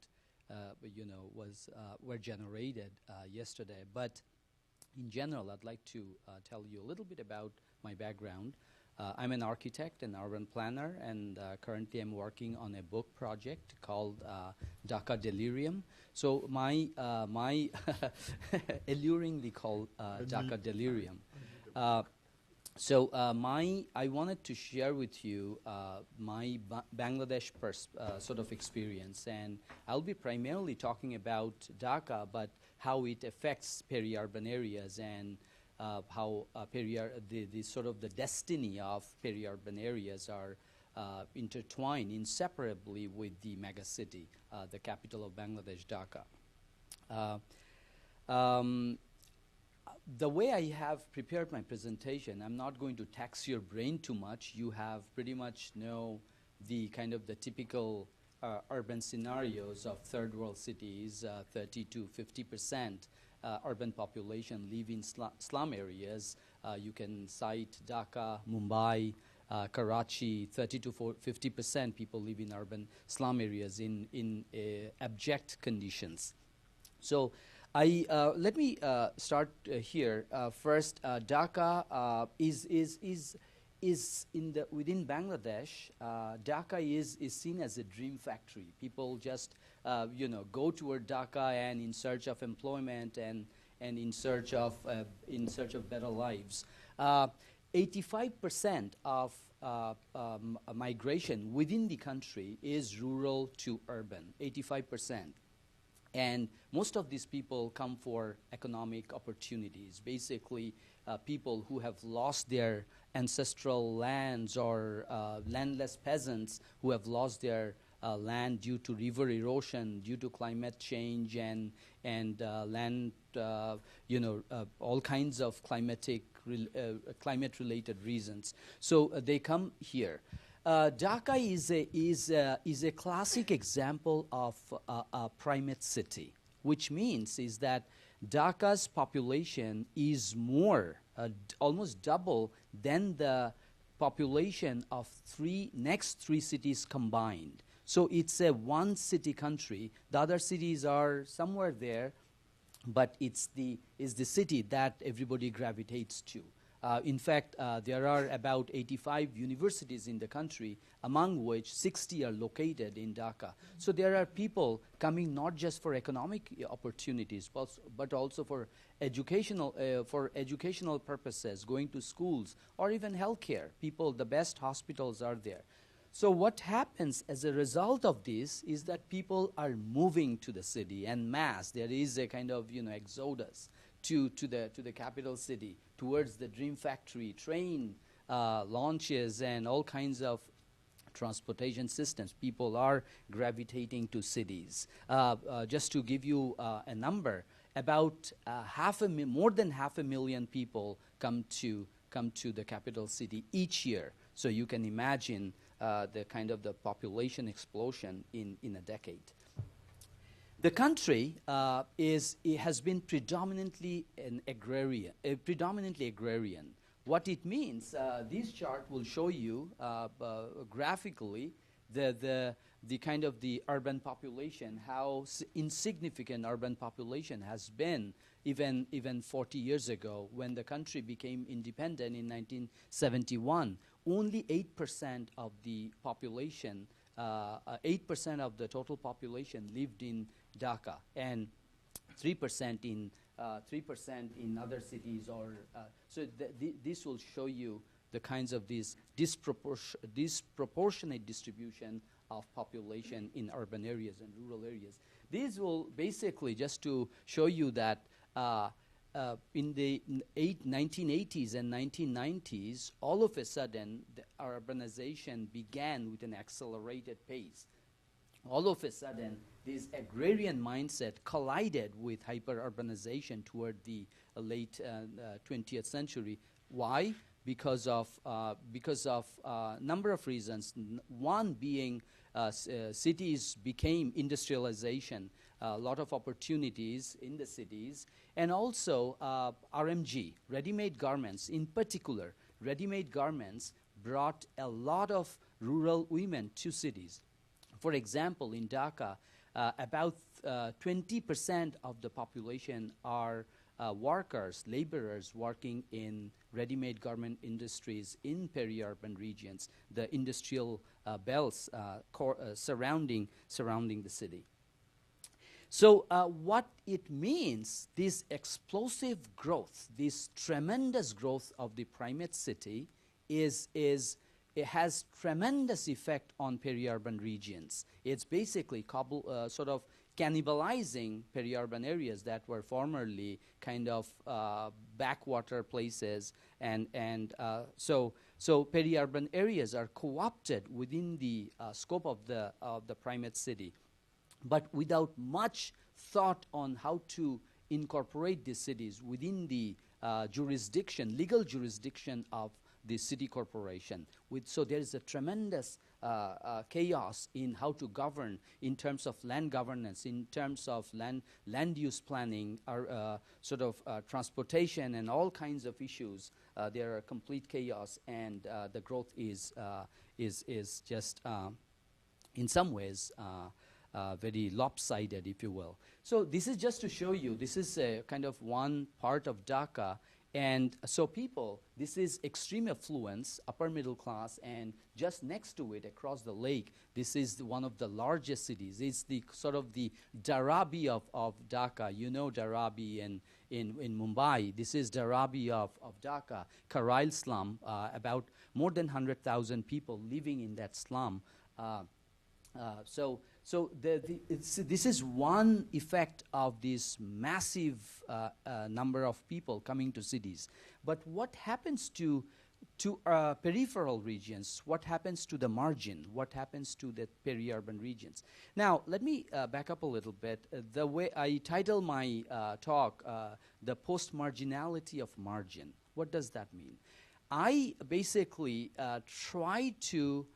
generated yesterday. But in general, I'd like to tell you a little bit about my background. I'm an architect and urban planner, and currently I'm working on a book project called Dhaka Delirium. So my alluringly called Dhaka Delirium. I wanted to share with you my Bangladesh sort of experience, and I'll be primarily talking about Dhaka, but how it affects peri-urban areas and how the sort of the destiny of peri-urban areas are intertwined inseparably with the megacity, the capital of Bangladesh, Dhaka. The way I have prepared my presentation, I'm not going to tax your brain too much. You have pretty much know the kind of the typical urban scenarios of third world cities, 30 to 50% urban population live in slum areas. You can cite Dhaka, Mumbai, Karachi. 30 to 50% people live in urban slum areas in abject conditions. So let me start here. First, Dhaka is within Bangladesh. Dhaka is seen as a dream factory. People just go toward Dhaka and in search of employment and in search of better lives. 85% of migration within the country is rural to urban, 85%. And most of these people come for economic opportunities, basically people who have lost their ancestral lands, or landless peasants who have lost their land due to river erosion, due to climate change, and land, all kinds of climate-related reasons. So they come here. Dhaka is a classic example of a primate city, which means is that Dhaka's population is more, almost double than the population of next three cities combined. So it's a one-city country. The other cities are somewhere there, but it's the city that everybody gravitates to. In fact, there are about 85 universities in the country, among which 60 are located in Dhaka. So there are people coming not just for economic opportunities, but also for educational purposes, going to schools, or even healthcare. The best hospitals are there. So what happens as a result of this is that people are moving to the city en masse. There is a kind of exodus to the capital city, towards the dream factory, train launches, and all kinds of transportation systems. People are gravitating to cities. Just to give you a number, about more than 500,000 people come to the capital city each year. So you can imagine the kind of the population explosion in a decade. The country has been predominantly agrarian. What it means, this chart will show you graphically the kind of the urban population, how insignificant urban population has been even 40 years ago when the country became independent in 1971. Only 8% of the population, 8% of the total population lived in Dhaka, and 3% in other cities. So this will show you the kinds of these disproportionate distribution of population in urban areas and rural areas. These will basically just to show you that in the 1980s and 1990s, all of a sudden, the urbanization began with an accelerated pace. All of a sudden, this agrarian mindset collided with hyper-urbanization toward the late 20th century. Why? Because of number of reasons. One being cities became industrialization, a lot of opportunities in the cities, and also RMG, ready-made garments. In particular, ready-made garments brought a lot of rural women to cities. For example, in Dhaka, about 20% of the population are workers, laborers working in ready-made garment industries in peri-urban regions, the industrial belts surrounding the city. So what it means, this explosive growth, this tremendous growth of the primate city it has tremendous effect on peri-urban regions. It's basically sort of cannibalizing peri-urban areas that were formerly kind of backwater places, and so peri-urban areas are co-opted within the scope of the primate city, but without much thought on how to incorporate these cities within the legal jurisdiction of the city corporation. So there is a tremendous chaos in how to govern in terms of land governance, in terms of land use planning, sort of transportation, and all kinds of issues. There are complete chaos, and the growth is just in some ways very lopsided, if you will. So this is just to show you, this is a kind of one part of Dhaka. And so this is extreme affluence, upper middle class, and just next to it, across the lake, this is one of the largest cities. It's the sort of the Dharabi of Dhaka. You know Dharabi in Mumbai. This is Dharabi of Dhaka, Karail slum, about more than 100,000 people living in that slum. So this is one effect of this massive number of people coming to cities. But what happens to peripheral regions? What happens to the margin? What happens to the peri-urban regions? Now, let me back up a little bit. The way I title my talk, The Post-Marginality of Margin. What does that mean? I basically try to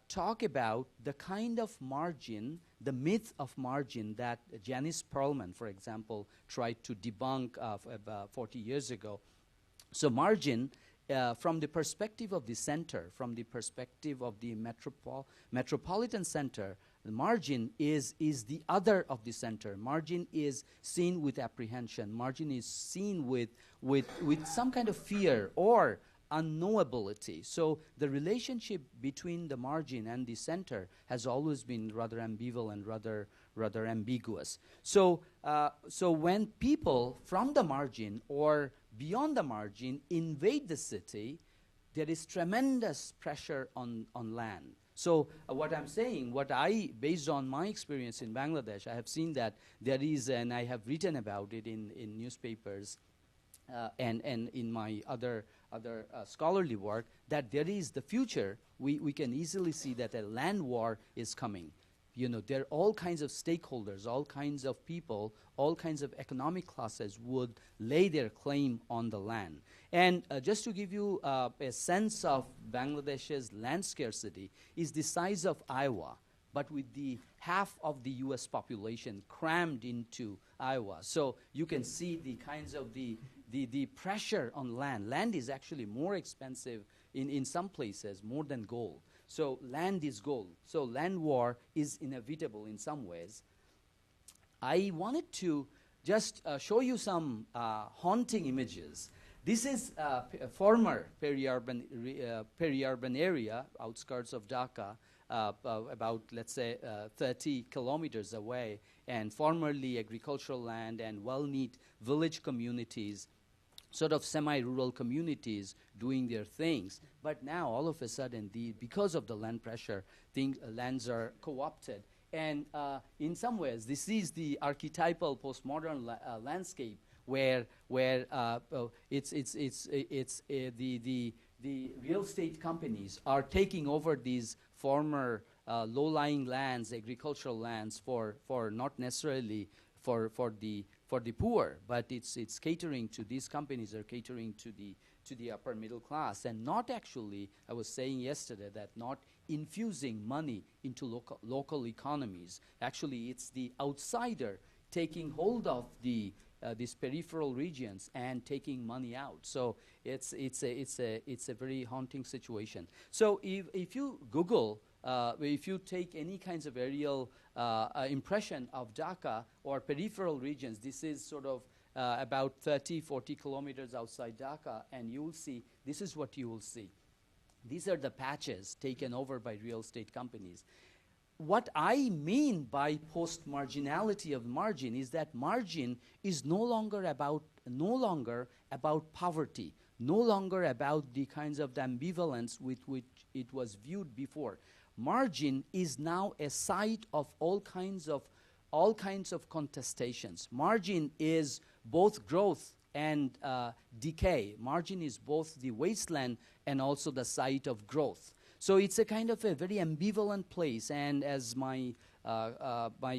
talk about the kind of margin, the myth of margin that Janice Perlman, for example, tried to debunk about 40 years ago. So margin, from the perspective of the center, from the perspective of the metropolitan center, the margin is the other of the center. Margin is seen with apprehension. Margin is seen with some kind of fear or unknowability. So the relationship between the margin and the center has always been rather ambivalent, rather ambiguous. So when people from the margin or beyond the margin invade the city, there is tremendous pressure on land. So what I'm saying, based on my experience in Bangladesh, I have seen that there is, and I have written about it in newspapers and in my other scholarly work, that there is the future. We can easily see that a land war is coming. You know, there are all kinds of stakeholders, all kinds of people, all kinds of economic classes would lay their claim on the land. And just to give you a sense of Bangladesh's land scarcity, is the size of Iowa, but with the half of the US population crammed into Iowa. So you can see the kinds of the pressure on land. Land is actually more expensive in some places, more than gold. So land is gold. So land war is inevitable in some ways. I wanted to just show you some haunting images. This is a former peri-urban area, outskirts of Dhaka, about, let's say, 30 kilometers away, and formerly agricultural land and well-knit village communities, sort of semi-rural communities doing their things. But now, all of a sudden, because of the land pressure, lands are co-opted. And in some ways, this is the archetypal postmodern landscape where the real estate companies are taking over these former low-lying lands, agricultural lands, for not necessarily for the poor, but it's catering to, these companies are catering to the upper middle class, and not actually, I was saying yesterday, that not infusing money into local economies. Actually, it's the outsider taking hold of these peripheral regions and taking money out. So it's a very haunting situation. So if you Google, if you take any kinds of aerial impression of Dhaka or peripheral regions, this is sort of about 30, 40 kilometers outside Dhaka, and you will see, this is what you will see. These are the patches taken over by real estate companies. What I mean by post-marginality of margin is that margin is no longer about poverty, no longer about the kinds of the ambivalence with which it was viewed before. Margin is now a site of all kinds of contestations. Margin is both growth and decay. Margin is both the wasteland and also the site of growth. So it's a kind of a very ambivalent place, and as my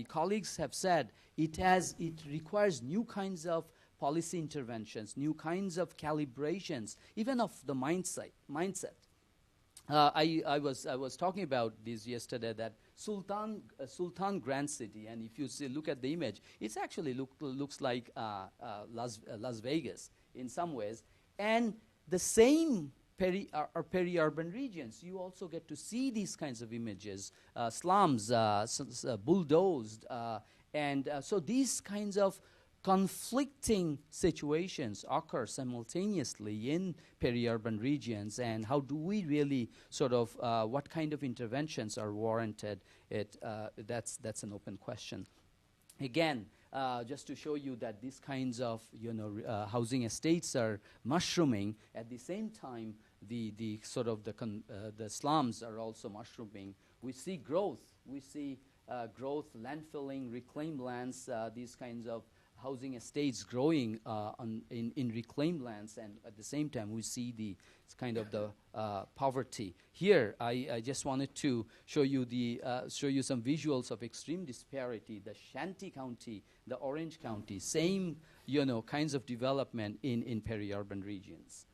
colleagues have said, it requires new kinds of policy interventions, new kinds of calibrations, even of the mindset. I was talking about this yesterday, that Sultan Grand City, and if you look at the image, it actually looks like Las Vegas in some ways, and the same peri-urban regions, you also get to see these kinds of images, slums, bulldozed, and so these kinds of conflicting situations occur simultaneously in peri-urban regions, and how do we really sort of, what kind of interventions are warranted? That's an open question. Again, just to show you that these kinds of housing estates are mushrooming. At the same time, the sort of the slums are also mushrooming. We see growth. We see growth, landfilling, reclaimed lands, these kinds of housing estates growing in reclaimed lands, and at the same time we see the kind of the poverty. Here, I just wanted to show you some visuals of extreme disparity. The Shanty County, the Orange County, same kinds of development in peri-urban regions.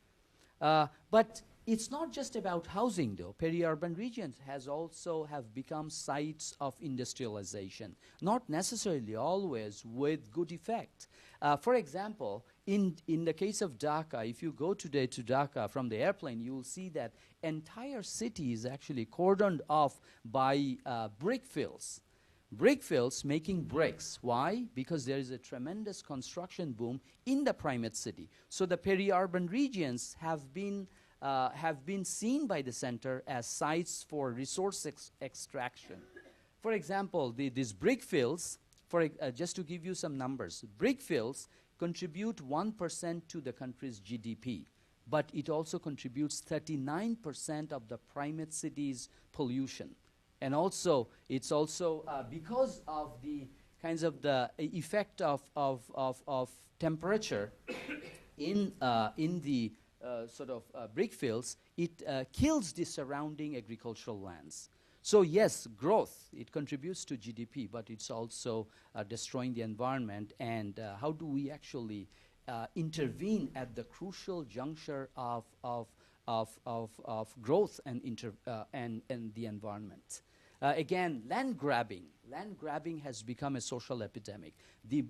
But it's not just about housing, though. Peri-urban regions have become sites of industrialization, not necessarily always with good effect. For example, in the case of Dhaka, if you go today to Dhaka from the airplane, you will see that entire city is actually cordoned off by brick fields. Brick fields making bricks. Why? Because there is a tremendous construction boom in the primate city. So the peri-urban regions have been seen by the center as sites for resource extraction. For example, these brick fields, just to give you some numbers, brick fields contribute 1% to the country's GDP, but it also contributes 39% of the primate city's pollution. And also, it's also because of the kinds of the effect of temperature in the sort of brick fields, it kills the surrounding agricultural lands. So yes, growth, it contributes to GDP, but it's also destroying the environment. And how do we actually intervene at the crucial juncture of growth and the environment? Again, land grabbing. Land grabbing has become a social epidemic. The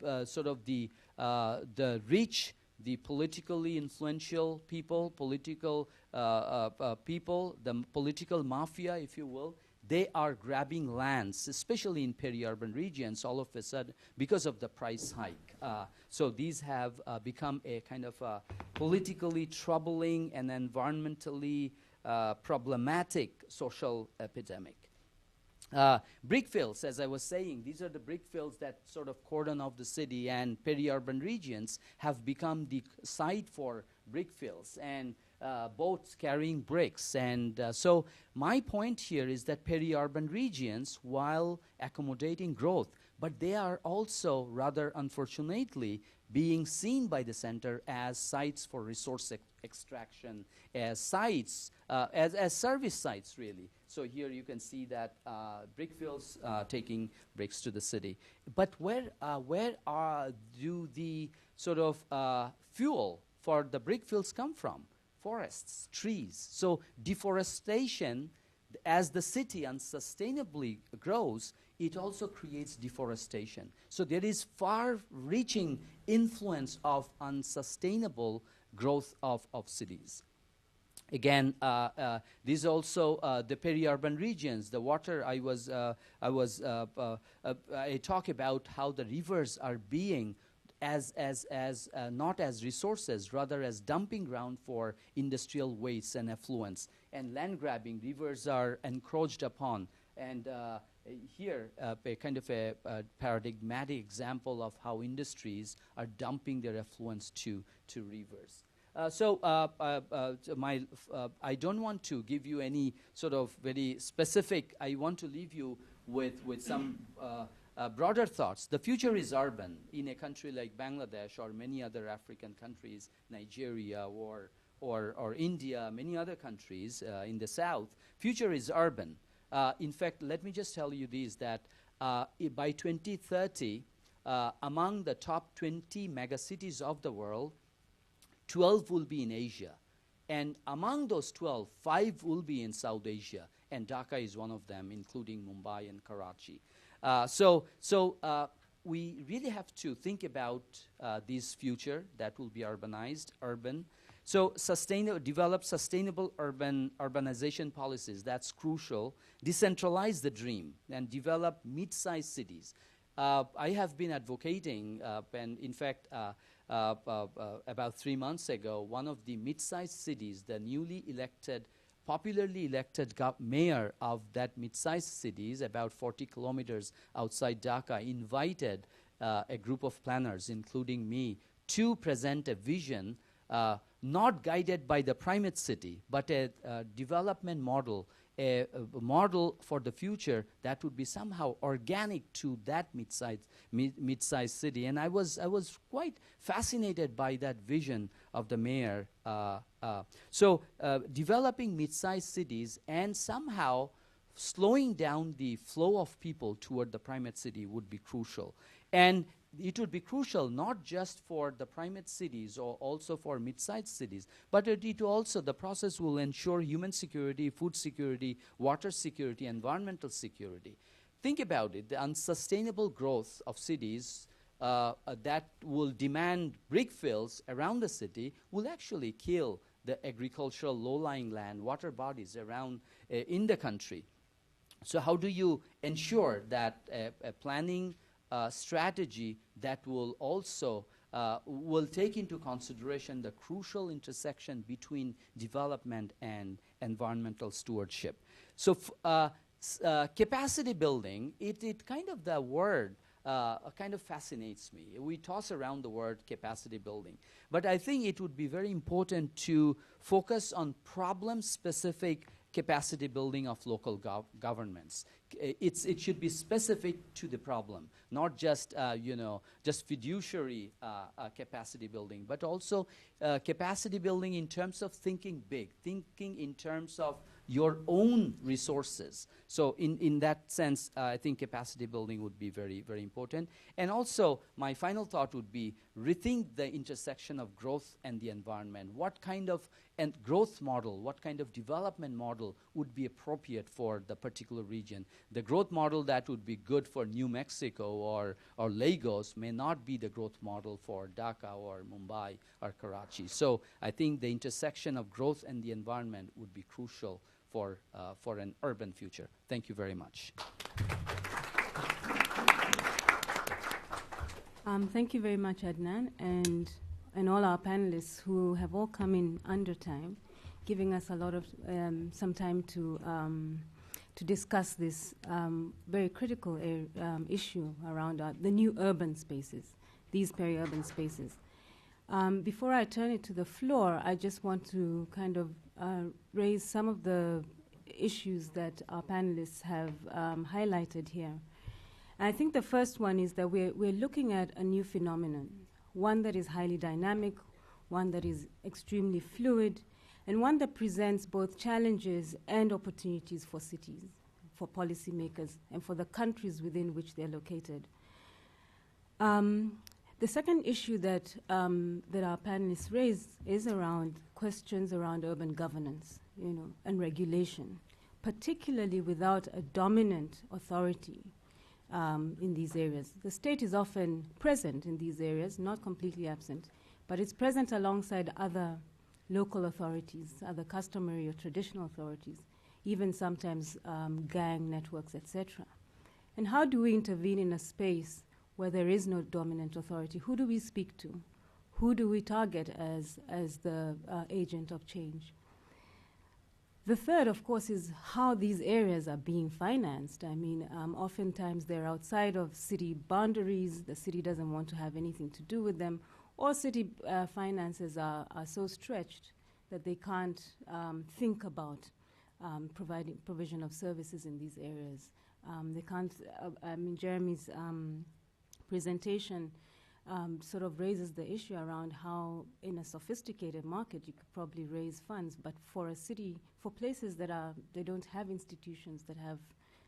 rich, the politically influential people, the political mafia, if you will, they are grabbing lands, especially in peri-urban regions, all of a sudden, because of the price hike. So these have become a kind of politically troubling and environmentally problematic social epidemic. Brick fields, as I was saying, these are the brick fields that sort of cordon off the city, and peri-urban regions have become the site for brick fields and boats carrying bricks. And so my point here is that peri-urban regions, while accommodating growth, but they are also, rather unfortunately, being seen by the center as sites for resource extraction, as sites, as service sites, really. So here you can see that brick fields taking bricks to the city. But where do the sort of fuel for the brick fields come from? Forests, trees. So deforestation, as the city unsustainably grows, it also creates deforestation. So there is far-reaching influence of unsustainable growth of cities. Again, these also the peri-urban regions. The water I talk about how the rivers are being not as resources, rather as dumping ground for industrial waste and effluents. And land grabbing, rivers are encroached upon. And here, a kind of a paradigmatic example of how industries are dumping their effluents to rivers. I don't want to give you any sort of very specific. I want to leave you with some broader thoughts. The future is urban. In a country like Bangladesh or many other African countries, Nigeria or India, many other countries in the south, future is urban. In fact, let me just tell you this, that by 2030, among the top 20 megacities of the world, 12 will be in Asia. And among those 12, 5 will be in South Asia. And Dhaka is one of them, including Mumbai and Karachi. So we really have to think about this future that will be urban. So develop sustainable urbanization policies. That's crucial. Decentralize the dream and develop mid-sized cities. I have been advocating, and in fact, about 3 months ago, one of the mid-sized cities, the popularly elected mayor of that mid-sized cities, about 40 kilometers outside Dhaka, invited a group of planners, including me, to present a vision not guided by the primate city, but a development model, a model for the future that would be somehow organic to that mid-sized city. And I was quite fascinated by that vision of the mayor. So developing mid-sized cities and somehow slowing down the flow of people toward the primate city would be crucial. And it would be crucial not just for the primate cities or also for mid-sized cities, but it also, the process will ensure human security, food security, water security, environmental security. Think about it, the unsustainable growth of cities that will demand brick fields around the city will actually kill the agricultural low-lying land, water bodies around in the country. So how do you ensure that a planning strategy that will also will take into consideration the crucial intersection between development and environmental stewardship? So capacity building, it kind of, the word kind of fascinates me. We toss around the word capacity building, but I think it would be very important to focus on problem-specific capacity building of local governments. It should be specific to the problem, not just just fiduciary capacity building, but also capacity building in terms of thinking big, thinking in terms of your own resources. So in that sense, I think capacity building would be very, very important. And also, my final thought would be rethink the intersection of growth and the environment. What kind of growth model, what kind of development model would be appropriate for the particular region? The growth model that would be good for New Mexico or Lagos may not be the growth model for Dhaka or Mumbai or Karachi. So I think the intersection of growth and the environment would be crucial for an urban future. Thank you very much. Thank you very much, Adnan, and all our panelists who have all come in under time, giving us a lot of some time to discuss this very critical issue around the new urban spaces, these peri-urban spaces. Before I turn it to the floor, I just want to kind of raise some of the issues that our panelists have highlighted here. And I think the first one is that we're looking at a new phenomenon, one that is highly dynamic, one that is extremely fluid, and one that presents both challenges and opportunities for cities, for policymakers, and for the countries within which they're located. The second issue that our panelists raised is around questions around urban governance, and regulation, particularly without a dominant authority in these areas. The state is often present in these areas, not completely absent, but it's present alongside other local authorities, other customary or traditional authorities, even sometimes gang networks, etc. And how do we intervene in a space where there is no dominant authority? Who do we speak to? Who do we target as the agent of change? The third, of course, is how these areas are being financed. I mean, oftentimes they're outside of city boundaries. The city doesn't want to have anything to do with them, or city finances are so stretched that they can't think about provision of services in these areas. They can't, I mean, Jeremy's presentation sort of raises the issue around how in a sophisticated market you could probably raise funds, but for a city, for places that they don't have institutions, that have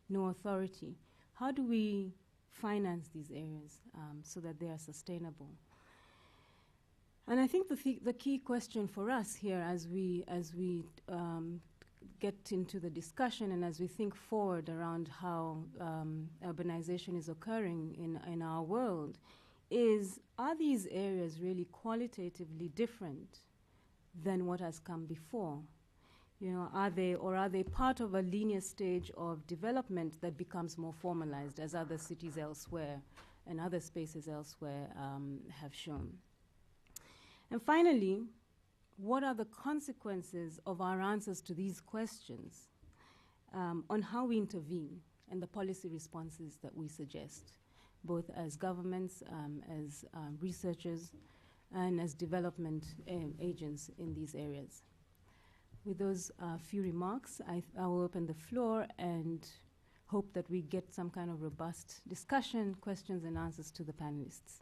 no authority, how do we finance these areas so that they are sustainable? And I think the key question for us here as we get into the discussion and as we think forward around how urbanization is occurring in our world is, are these areas really qualitatively different than what has come before? Are they part of a linear stage of development that becomes more formalized, as other cities elsewhere and other spaces elsewhere have shown? And finally, what are the consequences of our answers to these questions on how we intervene and the policy responses that we suggest? both as governments, as researchers, and as development agents in these areas. With those few remarks, I will open the floor and hope that we get some kind of robust discussion, questions and answers to the panelists.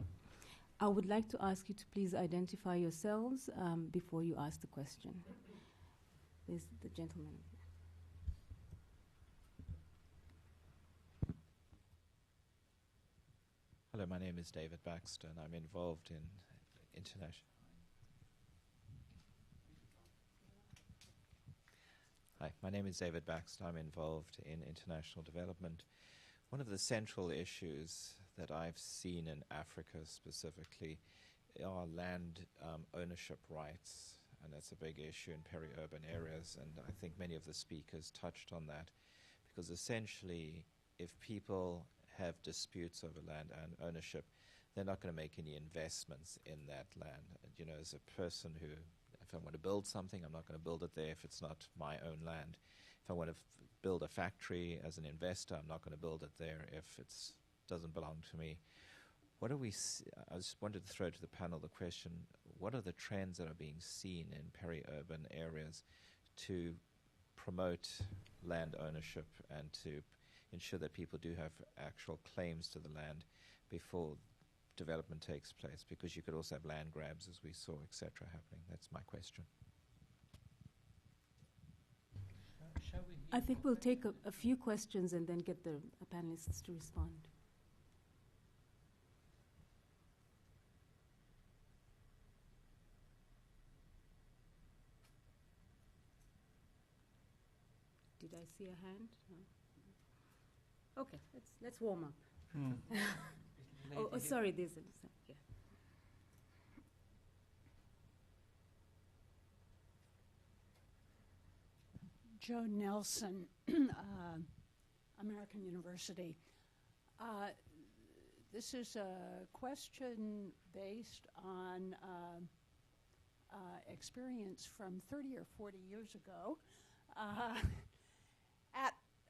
I would like to ask you to please identify yourselves before you ask the question. There's the gentleman. Hello, my name is David Baxter, and I'm involved in international. Hi, my name is David Baxter. I'm involved in international development. One of the central issues that I've seen in Africa specifically are land ownership rights, and that's a big issue in peri-urban areas, and I think many of the speakers touched on that, because essentially if people have disputes over land and ownership, they're not going to make any investments in that land. And, you know, as a person who, if I want to build something, I'm not going to build it there if it's not my own land. If I want to build a factory as an investor, I'm not going to build it there if it doesn't belong to me. What do we I just wanted to throw to the panel the question, what are the trends that are being seen in peri-urban areas to promote land ownership and to ensure that people do have actual claims to the land before development takes place? Because you could also have land grabs, as we saw, etc., happening. That's my question. I think we'll take a few questions and then get the panelists to respond. Did I see a hand? No. Okay, let's warm up. Oh, sorry, there's a yeah. Joe Nelson, American University. This is a question based on experience from 30 or 40 years ago.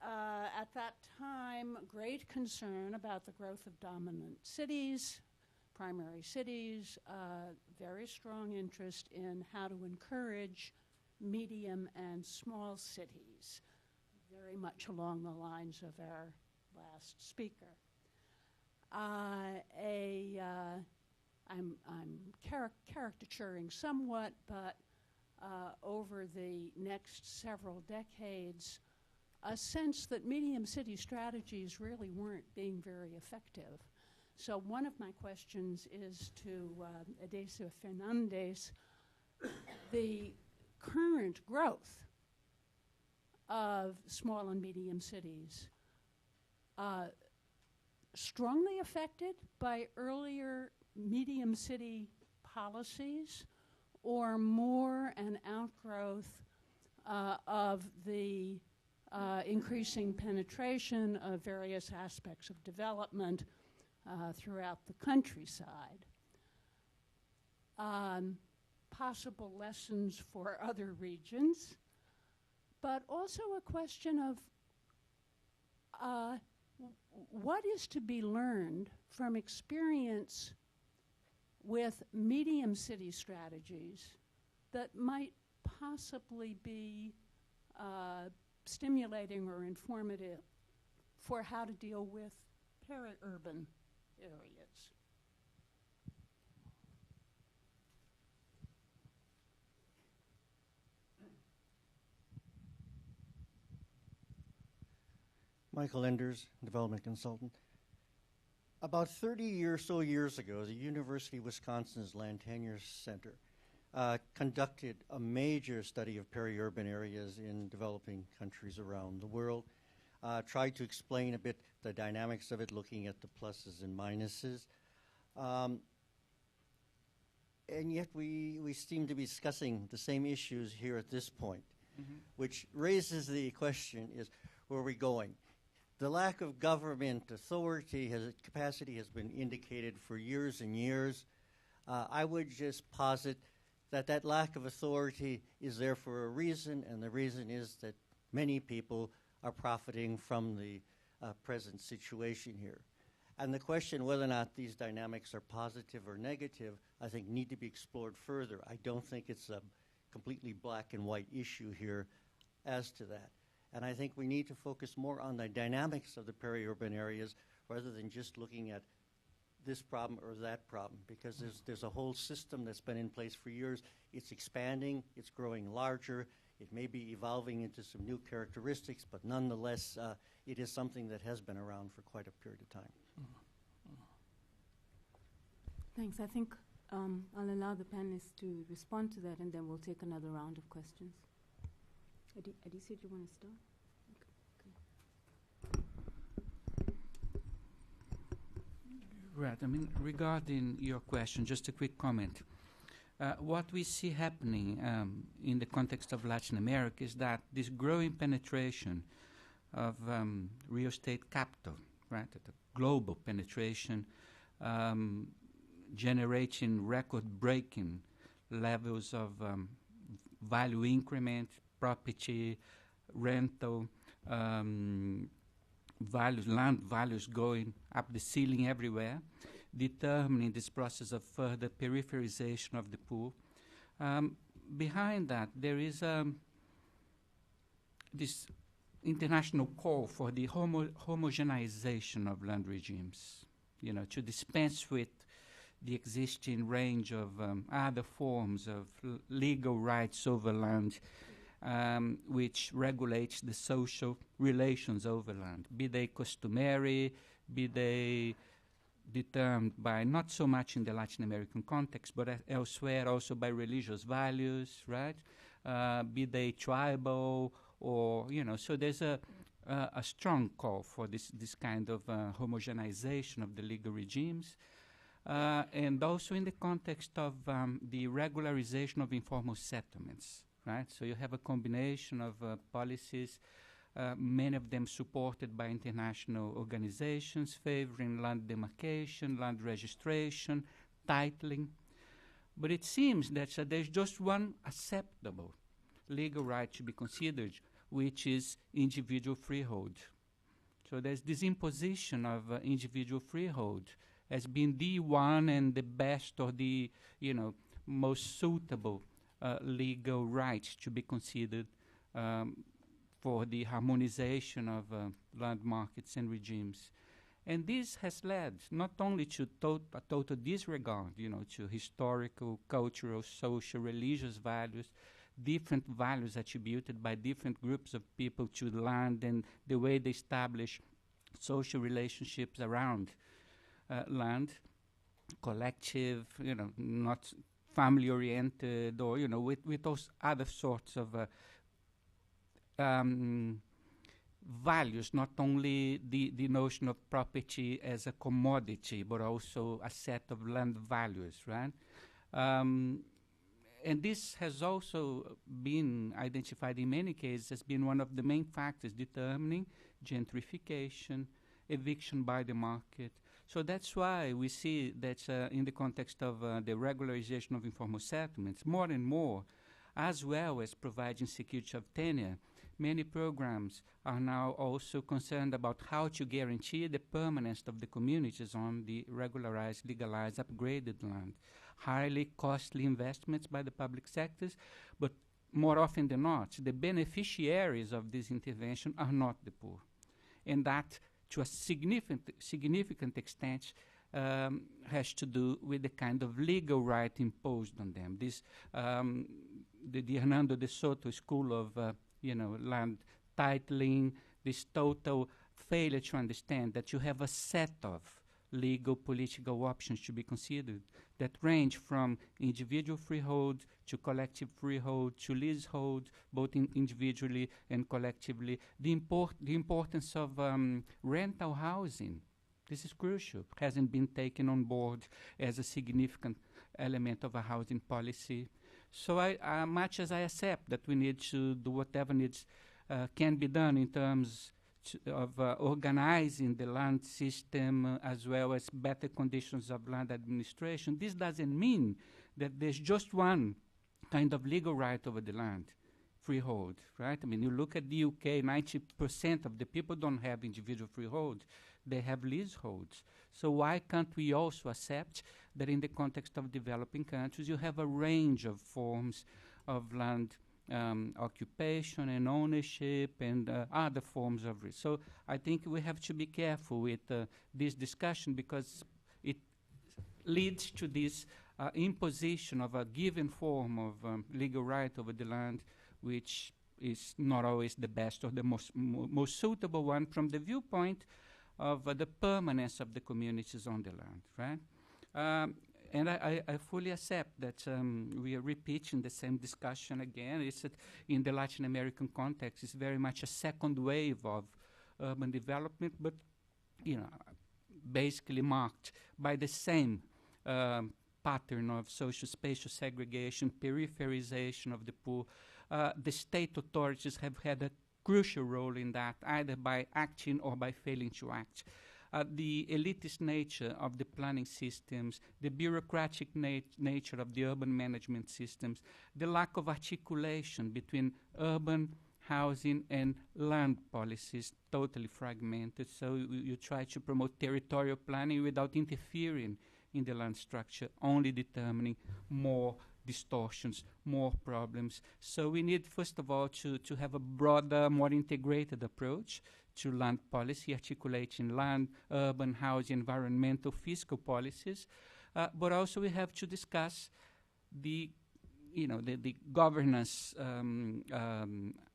At that time, great concern about the growth of dominant cities, primary cities, very strong interest in how to encourage medium and small cities, very much along the lines of our last speaker. I'm caricaturing somewhat, but over the next several decades, a sense that medium city strategies really weren't being very effective. So one of my questions is to Adesa Fernandez. The current growth of small and medium cities strongly affected by earlier medium city policies, or more an outgrowth of the increasing penetration of various aspects of development throughout the countryside? Possible lessons for other regions, but also a question of what is to be learned from experience with medium city strategies that might possibly be stimulating or informative for how to deal with peri-urban areas. Michael Enders, development consultant. About 30 or so years ago, the University of Wisconsin's Land Tenure Center conducted a major study of peri-urban areas in developing countries around the world, tried to explain a bit the dynamics of it, looking at the pluses and minuses. And yet we seem to be discussing the same issues here at this point, which raises the question is, where are we going? The lack of government authority, capacity has been indicated for years and years. I would just posit that lack of authority is there for a reason, and the reason is that many people are profiting from the present situation here. And the question whether or not these dynamics are positive or negative, I think, need to be explored further. I don't think it's a completely black and white issue here as to that. And I think we need to focus more on the dynamics of the peri-urban areas rather than just looking at this problem or that problem, because there's a whole system that's been in place for years. It's expanding, it's growing larger, it may be evolving into some new characteristics, but nonetheless, it is something that has been around for quite a period of time. Thanks. I think I'll allow the panelists to respond to that, and then we'll take another round of questions. Adisa, do you want to start? Right. I mean, regarding your question, just a quick comment. What we see happening in the context of Latin America is that this growing penetration of real estate capital, right, at a global penetration, generating record-breaking levels of value increment, property, rental, values, land values going up the ceiling everywhere, determining this process of further peripherization of the poor. Behind that, there is this international call for the homogenization of land regimes, to dispense with the existing range of other forms of legal rights over land, which regulates the social relations over land, be they customary, be they determined by, not so much in the Latin American context, but elsewhere also by religious values, right? Be they tribal or, so there's a strong call for this kind of homogenization of the legal regimes. And also in the context of the regularization of informal settlements, right? So you have a combination of policies, many of them supported by international organizations, favoring land demarcation, land registration, titling. But it seems that there's just one acceptable legal right to be considered, which is individual freehold. So there's this imposition of individual freehold as being the one and the best or the, most suitable legal rights to be considered for the harmonization of land markets and regimes. And this has led not only to a total disregard, to historical, cultural, social, religious values, different values attributed by different groups of people to land and the way they establish social relationships around land, collective, not family-oriented, or, with those other sorts of values, not only the notion of property as a commodity, but also a set of land values, right? And this has also been identified in many cases as being one of the main factors determining gentrification, eviction by the market. So that's why we see that in the context of the regularization of informal settlements, more and more, as well as providing security of tenure, many programs are now also concerned about how to guarantee the permanence of the communities on the regularized, legalized, upgraded land. Highly costly investments by the public sectors, but more often than not, the beneficiaries of this intervention are not the poor. And that, to a significant extent, has to do with the kind of legal right imposed on them. This, the Hernando de Soto School of land titling, this total failure to understand that you have a set of legal political options to be considered that range from individual freehold to collective freehold to leasehold, both individually and collectively. The importance of rental housing, this is crucial, hasn't been taken on board as a significant element of a housing policy. So much as I accept that we need to do whatever can be done in terms of organizing the land system as well as better conditions of land administration, this doesn't mean that there's just one kind of legal right over the land, freehold, right? I mean, you look at the UK, 90% of the people don't have individual freehold. they have leaseholds. So why can't we also accept that in the context of developing countries, you have a range of forms of land occupation and ownership and other forms of risk. So I think we have to be careful with this discussion, because it leads to this imposition of a given form of legal right over the land, which is not always the best or the most suitable one from the viewpoint of the permanence of the communities on the land, right? And I fully accept that we are repeating the same discussion again. It's in the Latin American context, it's very much a second wave of urban development, but basically marked by the same pattern of social spatial segregation, peripherization of the poor. The state authorities have had a crucial role in that, either by acting or by failing to act. The elitist nature of the planning systems, the bureaucratic nature of the urban management systems, the lack of articulation between urban housing and land policies, totally fragmented. So you try to promote territorial planning without interfering in the land structure, only determining more distortions, more problems. So we need, first of all, to have a broader, more integrated approach to land policy, articulating land, urban, housing, environmental, fiscal policies. But also we have to discuss the governance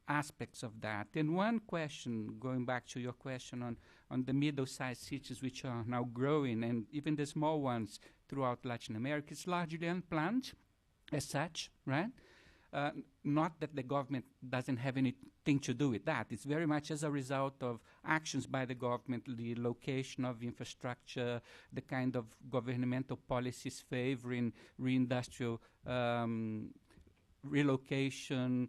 aspects of that. And one question, going back to your question on the middle-sized cities which are now growing, and even the small ones throughout Latin America, it's largely unplanned as such, right? Not that the government doesn't have anything to do with that. It's very much as a result of actions by the government, the location of infrastructure, the kind of governmental policies favoring reindustrial relocation,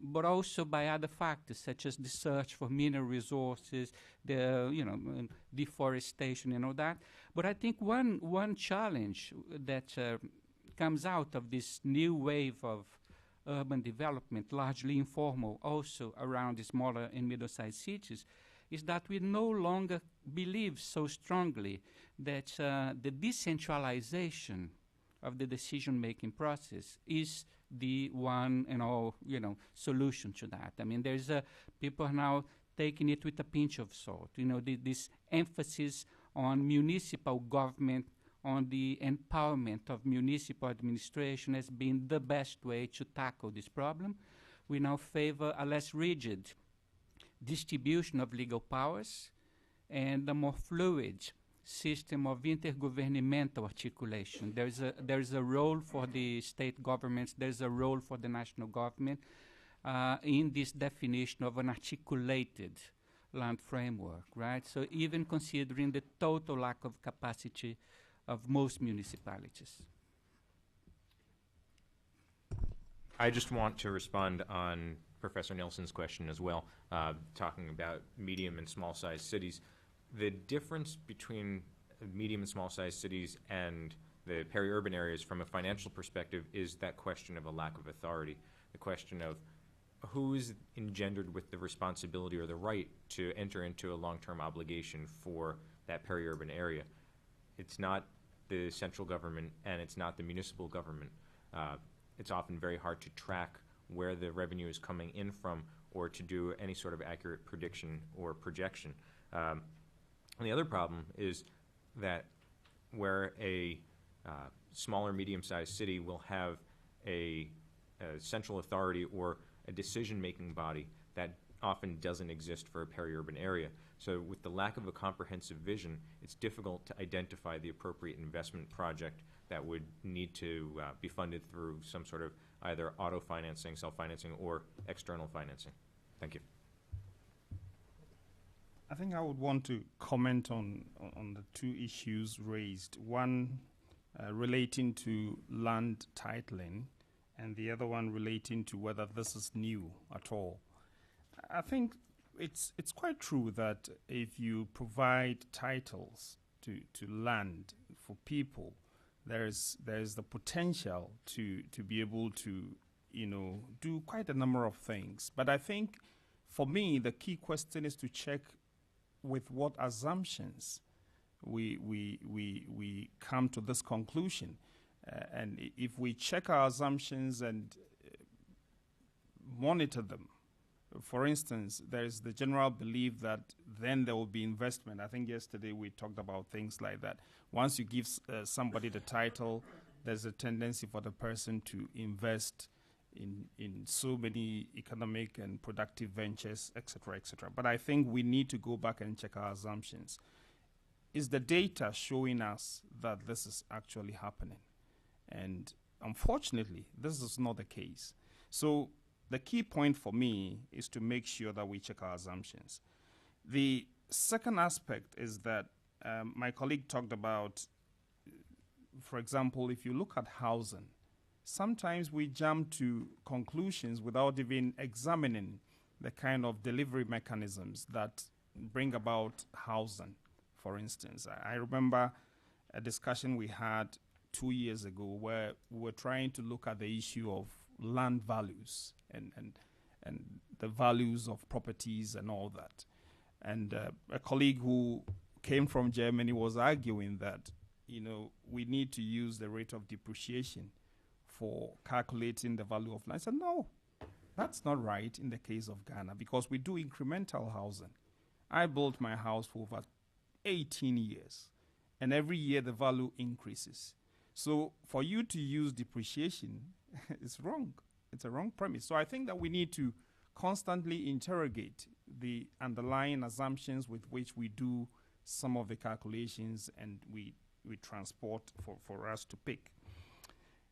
but also by other factors such as the search for mineral resources, the deforestation and all that. But I think one challenge that comes out of this new wave of urban development, largely informal, also around the smaller and middle-sized cities, is that we no longer believe so strongly that the decentralization of the decision-making process is the one and all, solution to that. I mean, people are now taking it with a pinch of salt. This emphasis on municipal government, on the empowerment of municipal administration has been the best way to tackle this problem. We now favor a less rigid distribution of legal powers and a more fluid system of intergovernmental articulation. There's a role for the state governments, there's a role for the national government in this definition of an articulated land framework, right? So even considering the total lack of capacity of most municipalities. I just want to respond on Professor Nelson's question as well, talking about medium and small-sized cities. The difference between medium and small-sized cities and the peri-urban areas from a financial perspective is that question of a lack of authority, the question of who is engendered with the responsibility or the right to enter into a long-term obligation for that peri-urban area. It's not the central government and it's not the municipal government. It's often very hard to track where the revenue is coming in from or to do any sort of accurate prediction or projection. And the other problem is that where a smaller, medium-sized city will have a central authority or a decision-making body that often doesn't exist for a peri-urban area. So with the lack of a comprehensive vision, it's difficult to identify the appropriate investment project that would need to be funded through some sort of either auto-financing, self-financing, or external financing. Thank you. I think I would want to comment on the two issues raised. One relating to land titling and the other one relating to whether this is new at all. I think it's quite true that if you provide titles to land for people, there's the potential to be able to do quite a number of things. But I think for me the key question is to check with what assumptions we come to this conclusion. And if we check our assumptions and monitor them, for instance, there is the general belief that then there will be investment. I think yesterday we talked about things like that. Once you give somebody the title, there's a tendency for the person to invest in so many economic and productive ventures, etc., etc. But I think we need to go back and check our assumptions. Is the data showing us that this is actually happening? And unfortunately, this is not the case. So the key point for me is to make sure that we check our assumptions. The second aspect is that my colleague talked about, for example, if you look at housing, sometimes we jump to conclusions without even examining the kind of delivery mechanisms that bring about housing, for instance. I remember a discussion we had 2 years ago where we were trying to look at the issue of land values and the values of properties and all that. And a colleague who came from Germany was arguing that, we need to use the rate of depreciation for calculating the value of land. I said, no, that's not right in the case of Ghana because we do incremental housing. I built my house for over 18 years, and every year the value increases. So for you to use depreciation, it's wrong. It's a wrong premise. So I think that we need to constantly interrogate the underlying assumptions with which we do some of the calculations and we transport for us to pick.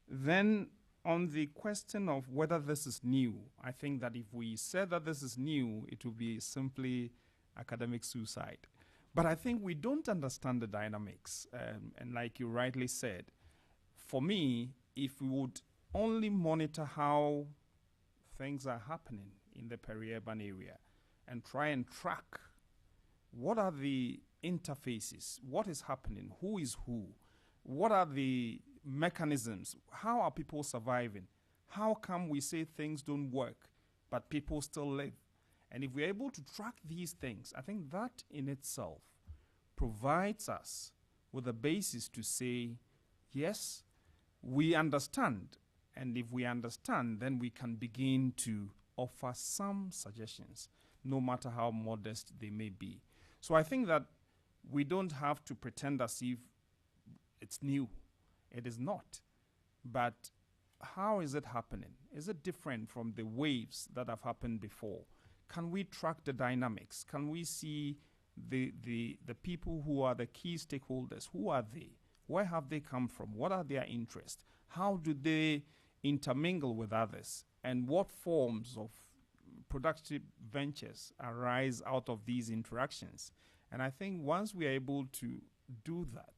Then on the question of whether this is new, I think that if we said that this is new, it would be simply academic suicide. But I think we don't understand the dynamics. And like you rightly said, for me, if we would only monitor how things are happening in the peri-urban area and try and track what are the interfaces, what is happening, who is who, what are the mechanisms, how are people surviving, how come we say things don't work but people still live. And if we're able to track these things, I think that in itself provides us with a basis to say, yes, we understand. And if we understand, then we can begin to offer some suggestions, no matter how modest they may be. So I think that we don't have to pretend as if it's new. It is not. But how is it happening? Is it different from the waves that have happened before? Can we track the dynamics? Can we see the people who are the key stakeholders? Who are they? Where have they come from? What are their interests? How do they intermingle with others? And what forms of productive ventures arise out of these interactions? And I think once we are able to do that,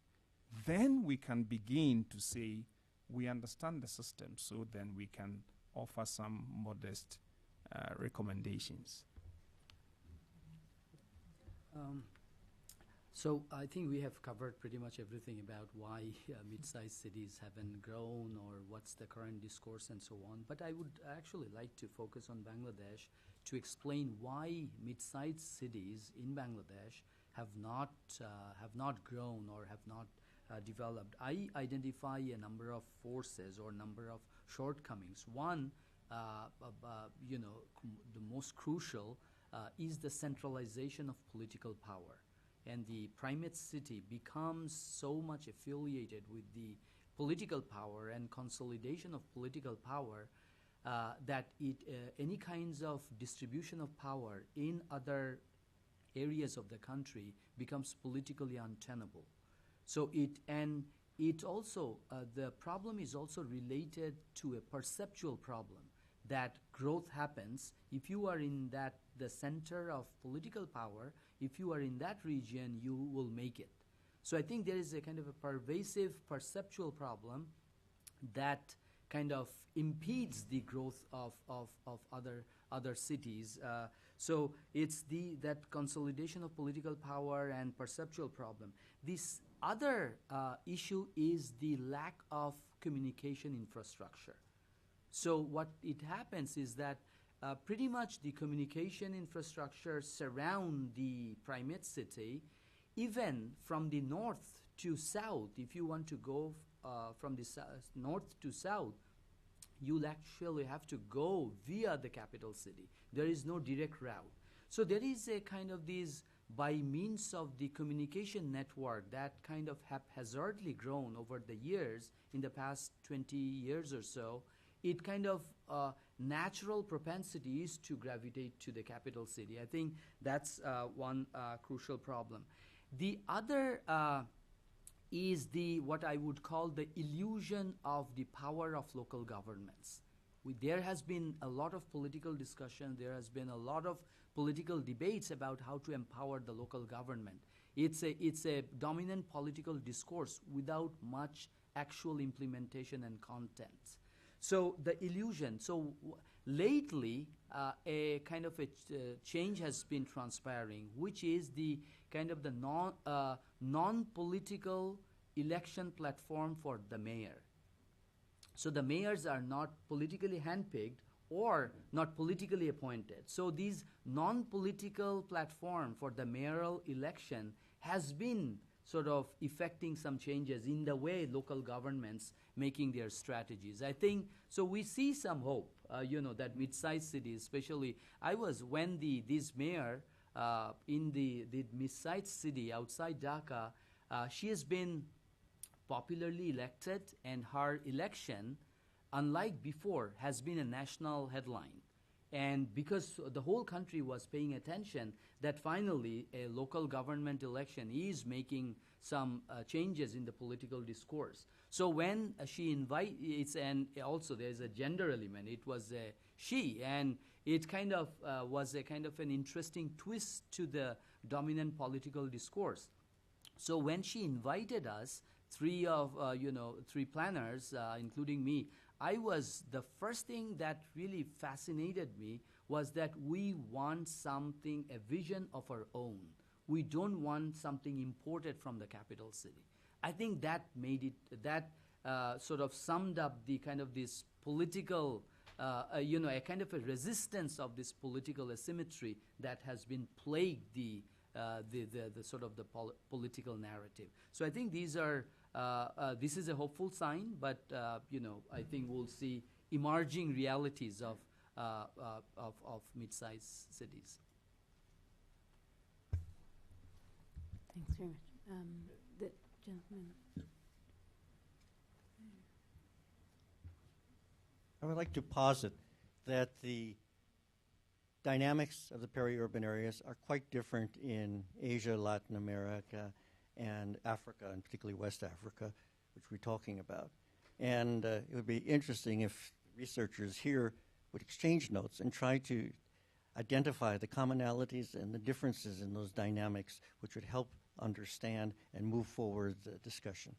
then we can begin to say we understand the system, so then we can offer some modest recommendations. So I think we have covered pretty much everything about why mid-sized cities haven't grown or what's the current discourse and so on. But I would actually like to focus on Bangladesh to explain why mid-sized cities in Bangladesh have not grown or have not developed. I identify a number of forces or number of shortcomings. One, the most crucial is the centralization of political power. And the primate city becomes so much affiliated with the political power and consolidation of political power that any kinds of distribution of power in other areas of the country becomes politically untenable. So it also the problem is also related to a perceptual problem that growth happens if you are in the center of political power. If you are in that region, you will make it. So I think there is a kind of a pervasive perceptual problem that kind of impedes the growth of other cities. So it's that consolidation of political power and perceptual problem. This other issue is the lack of communication infrastructure. So what it happens is that pretty much the communication infrastructure surround the primate city, even from the north to south. If you want to go from the north to south, you'll actually have to go via the capital city. There is no direct route. So there is a kind of this, by means of the communication network that kind of haphazardly grown over the years, in the past 20 years or so, it kind of natural propensity is to gravitate to the capital city. I think that's one crucial problem. The other is what I would call the illusion of the power of local governments. There has been a lot of political discussion, there has been a lot of political debates about how to empower the local government. It's a dominant political discourse without much actual implementation and content. So the illusion, lately a kind of a change has been transpiring, which is the kind of the non-political election platform for the mayor. So the mayors are not politically handpicked or not politically appointed. So these non-political platform for the mayoral election has been sort of effecting some changes in the way local governments making their strategies. I think, so we see some hope, that mid-sized cities, especially, when this mayor in the mid-sized city outside Dhaka, she has been popularly elected, and her election, unlike before, has been a national headline. And because the whole country was paying attention, that finally a local government election is making some changes in the political discourse. So when she invites, and also there's a gender element, it was a she, and it kind of was a kind of an interesting twist to the dominant political discourse. So when she invited us, three planners, including me, the first thing that really fascinated me was that we want something, a vision of our own. We don't want something imported from the capital city. I think that made it, that sort of summed up the kind of this political, a kind of a resistance of this political asymmetry that has been plagued the sort of the political narrative. So I think these are, this is a hopeful sign, but I think we'll see emerging realities of mid-sized cities. Thanks very much. The gentleman. I would like to posit that the dynamics of the peri-urban areas are quite different in Asia, Latin America, and Africa, and particularly West Africa, which we're talking about. And it would be interesting if researchers here would exchange notes and try to identify the commonalities and the differences in those dynamics, which would help understand and move forward the discussion.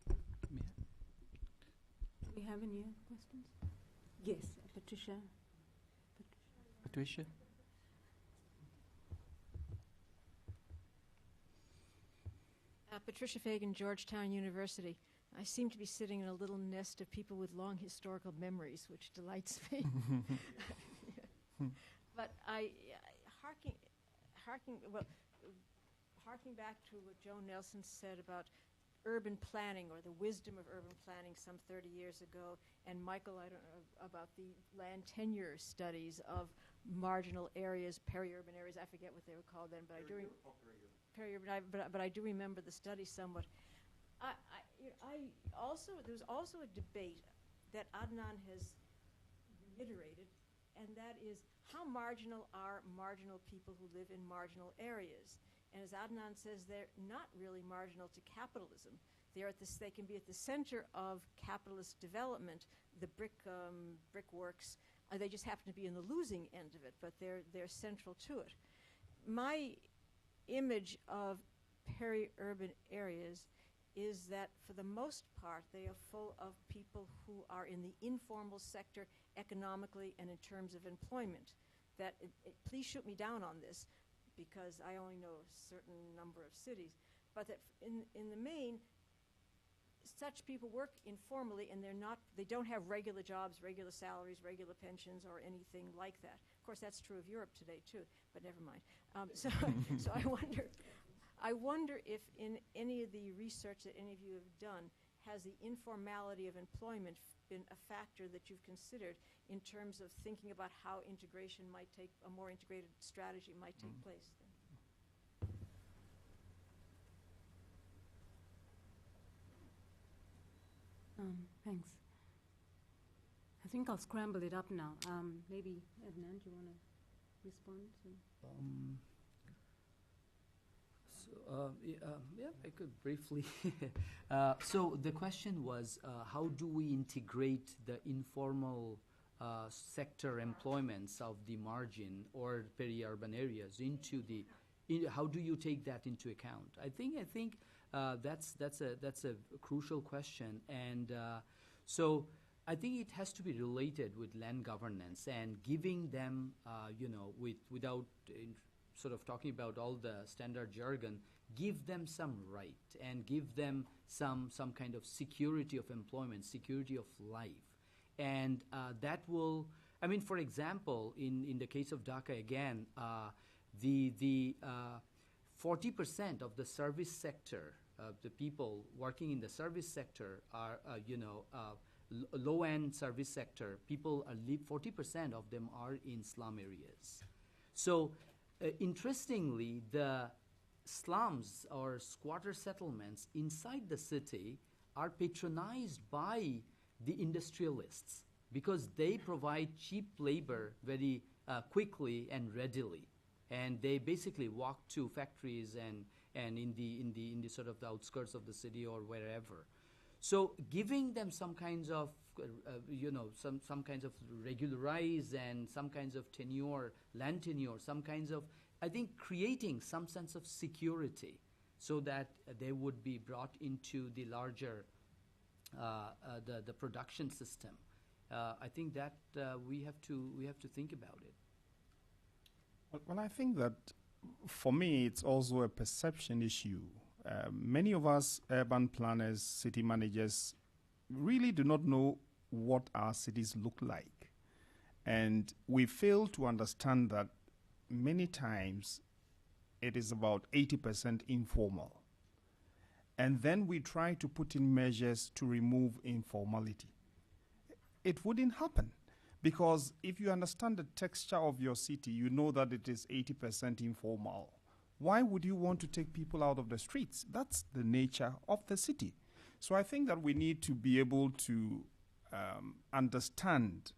Do we have any questions? Yes, Patricia. Patricia? Patricia Fagan, Georgetown University. I seem to be sitting in a little nest of people with long historical memories, which delights me. But harking back to what Joe Nelson said about urban planning, or the wisdom of urban planning some 30 years ago, and Michael, I don't know, about the land tenure studies of marginal areas, peri-urban areas, I forget what they were called then, but I do remember the study somewhat. There's also a debate that Adnan has reiterated, and that is, how marginal are marginal people who live in marginal areas? And as Adnan says, they're not really marginal to capitalism. They can be at the center of capitalist development, the brickworks. They just happen to be in the losing end of it, but they're central to it. My image of peri-urban areas is that for the most part they are full of people who are in the informal sector economically and in terms of employment. Please shoot me down on this, because I only know a certain number of cities, but that in the main, such people work informally and they don't have regular jobs, regular salaries, regular pensions, or anything like that. Of course, that's true of Europe today too, but never mind. So I wonder if in any of the research that any of you have done, has the informality of employment been a factor that you've considered in terms of thinking about how integration might a more integrated strategy might take place? Thanks. I think I'll scramble it up now. Maybe, Adnan, do you want to respond to? Yeah, I could briefly. So the question was, how do we integrate the informal sector employments of the margin or peri-urban areas into the? How do you take that into account? I think that's a crucial question, and so I think it has to be related with land governance and giving them, without sort of talking about all the standard jargon, give them some right and give them some kind of security of employment, security of life, and that will. I mean, for example, in the case of Dhaka again, the 40% of the service sector, the people working in the service sector are, low-end service sector. People are 40% of them are in slum areas. So, interestingly, the slums or squatter settlements inside the city are patronized by the industrialists because they provide cheap labor very quickly and readily, and they basically walk to factories and in the sort of the outskirts of the city or wherever. So giving them some kinds of some kinds of regularize and some kinds of tenure, land tenure, some kinds of, I think, creating some sense of security so that they would be brought into the larger the production system. I think that we have to think about it. Well, I think that for me, it's also a perception issue. Many of us urban planners, city managers, really do not know what our cities look like. And we fail to understand that many times it is about 80% informal. And then we try to put in measures to remove informality. It wouldn't happen. Because if you understand the texture of your city, you know that it is 80% informal. Why would you want to take people out of the streets? That's the nature of the city. So I think that we need to be able to understand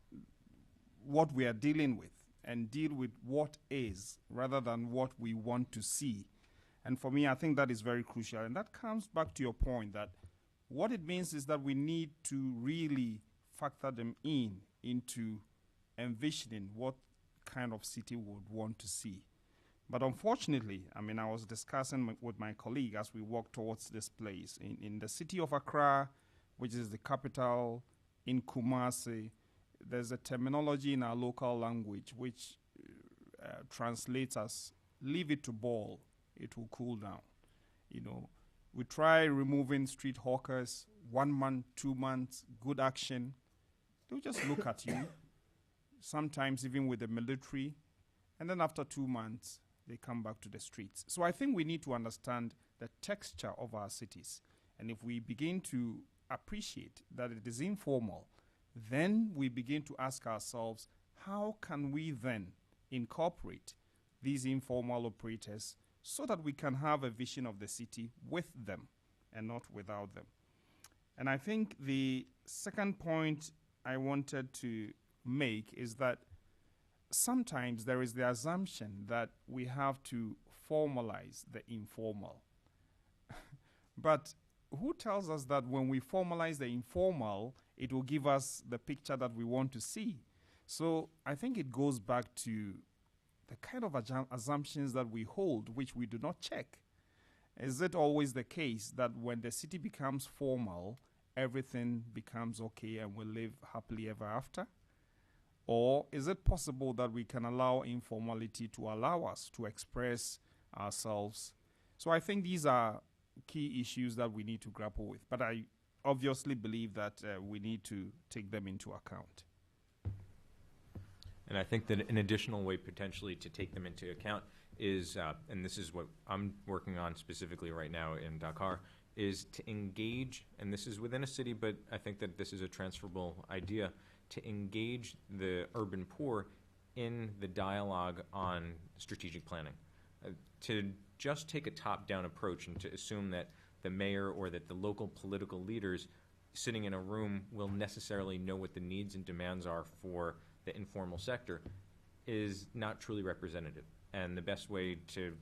what we are dealing with and deal with what is rather than what we want to see. And for me, I think that is very crucial. And that comes back to your point that what it means is that we need to really factor them into envisioning what kind of city we would want to see. But unfortunately, I mean, I was discussing with my colleague as we walked towards this place. In the city of Accra, which is the capital, in Kumasi, there's a terminology in our local language which translates as, leave it to boil, it will cool down. You know, we try removing street hawkers, 1 month, 2 months, good action. They'll just look at you, sometimes even with the military, and then after 2 months, they come back to the streets. So I think we need to understand the texture of our cities. And if we begin to appreciate that it is informal, then we begin to ask ourselves, how can we then incorporate these informal operators so that we can have a vision of the city with them and not without them? And I think the second point I wanted to make is that sometimes there is the assumption that we have to formalize the informal. But who tells us that when we formalize the informal, it will give us the picture that we want to see? So I think it goes back to the kind of assumptions that we hold, which we do not check. Is it always the case that when the city becomes formal, everything becomes okay and we live happily ever after? Or is it possible that we can allow informality to allow us to express ourselves? So I think these are key issues that we need to grapple with. But I obviously believe that we need to take them into account. And I think that an additional way potentially to take them into account is, and this is what I'm working on specifically right now in Dakar, is to engage, and this is within a city, but I think that this is a transferable idea, to engage the urban poor in the dialogue on strategic planning. To just take a top-down approach and to assume that the mayor or that the local political leaders sitting in a room will necessarily know what the needs and demands are for the informal sector is not truly representative. And the best way to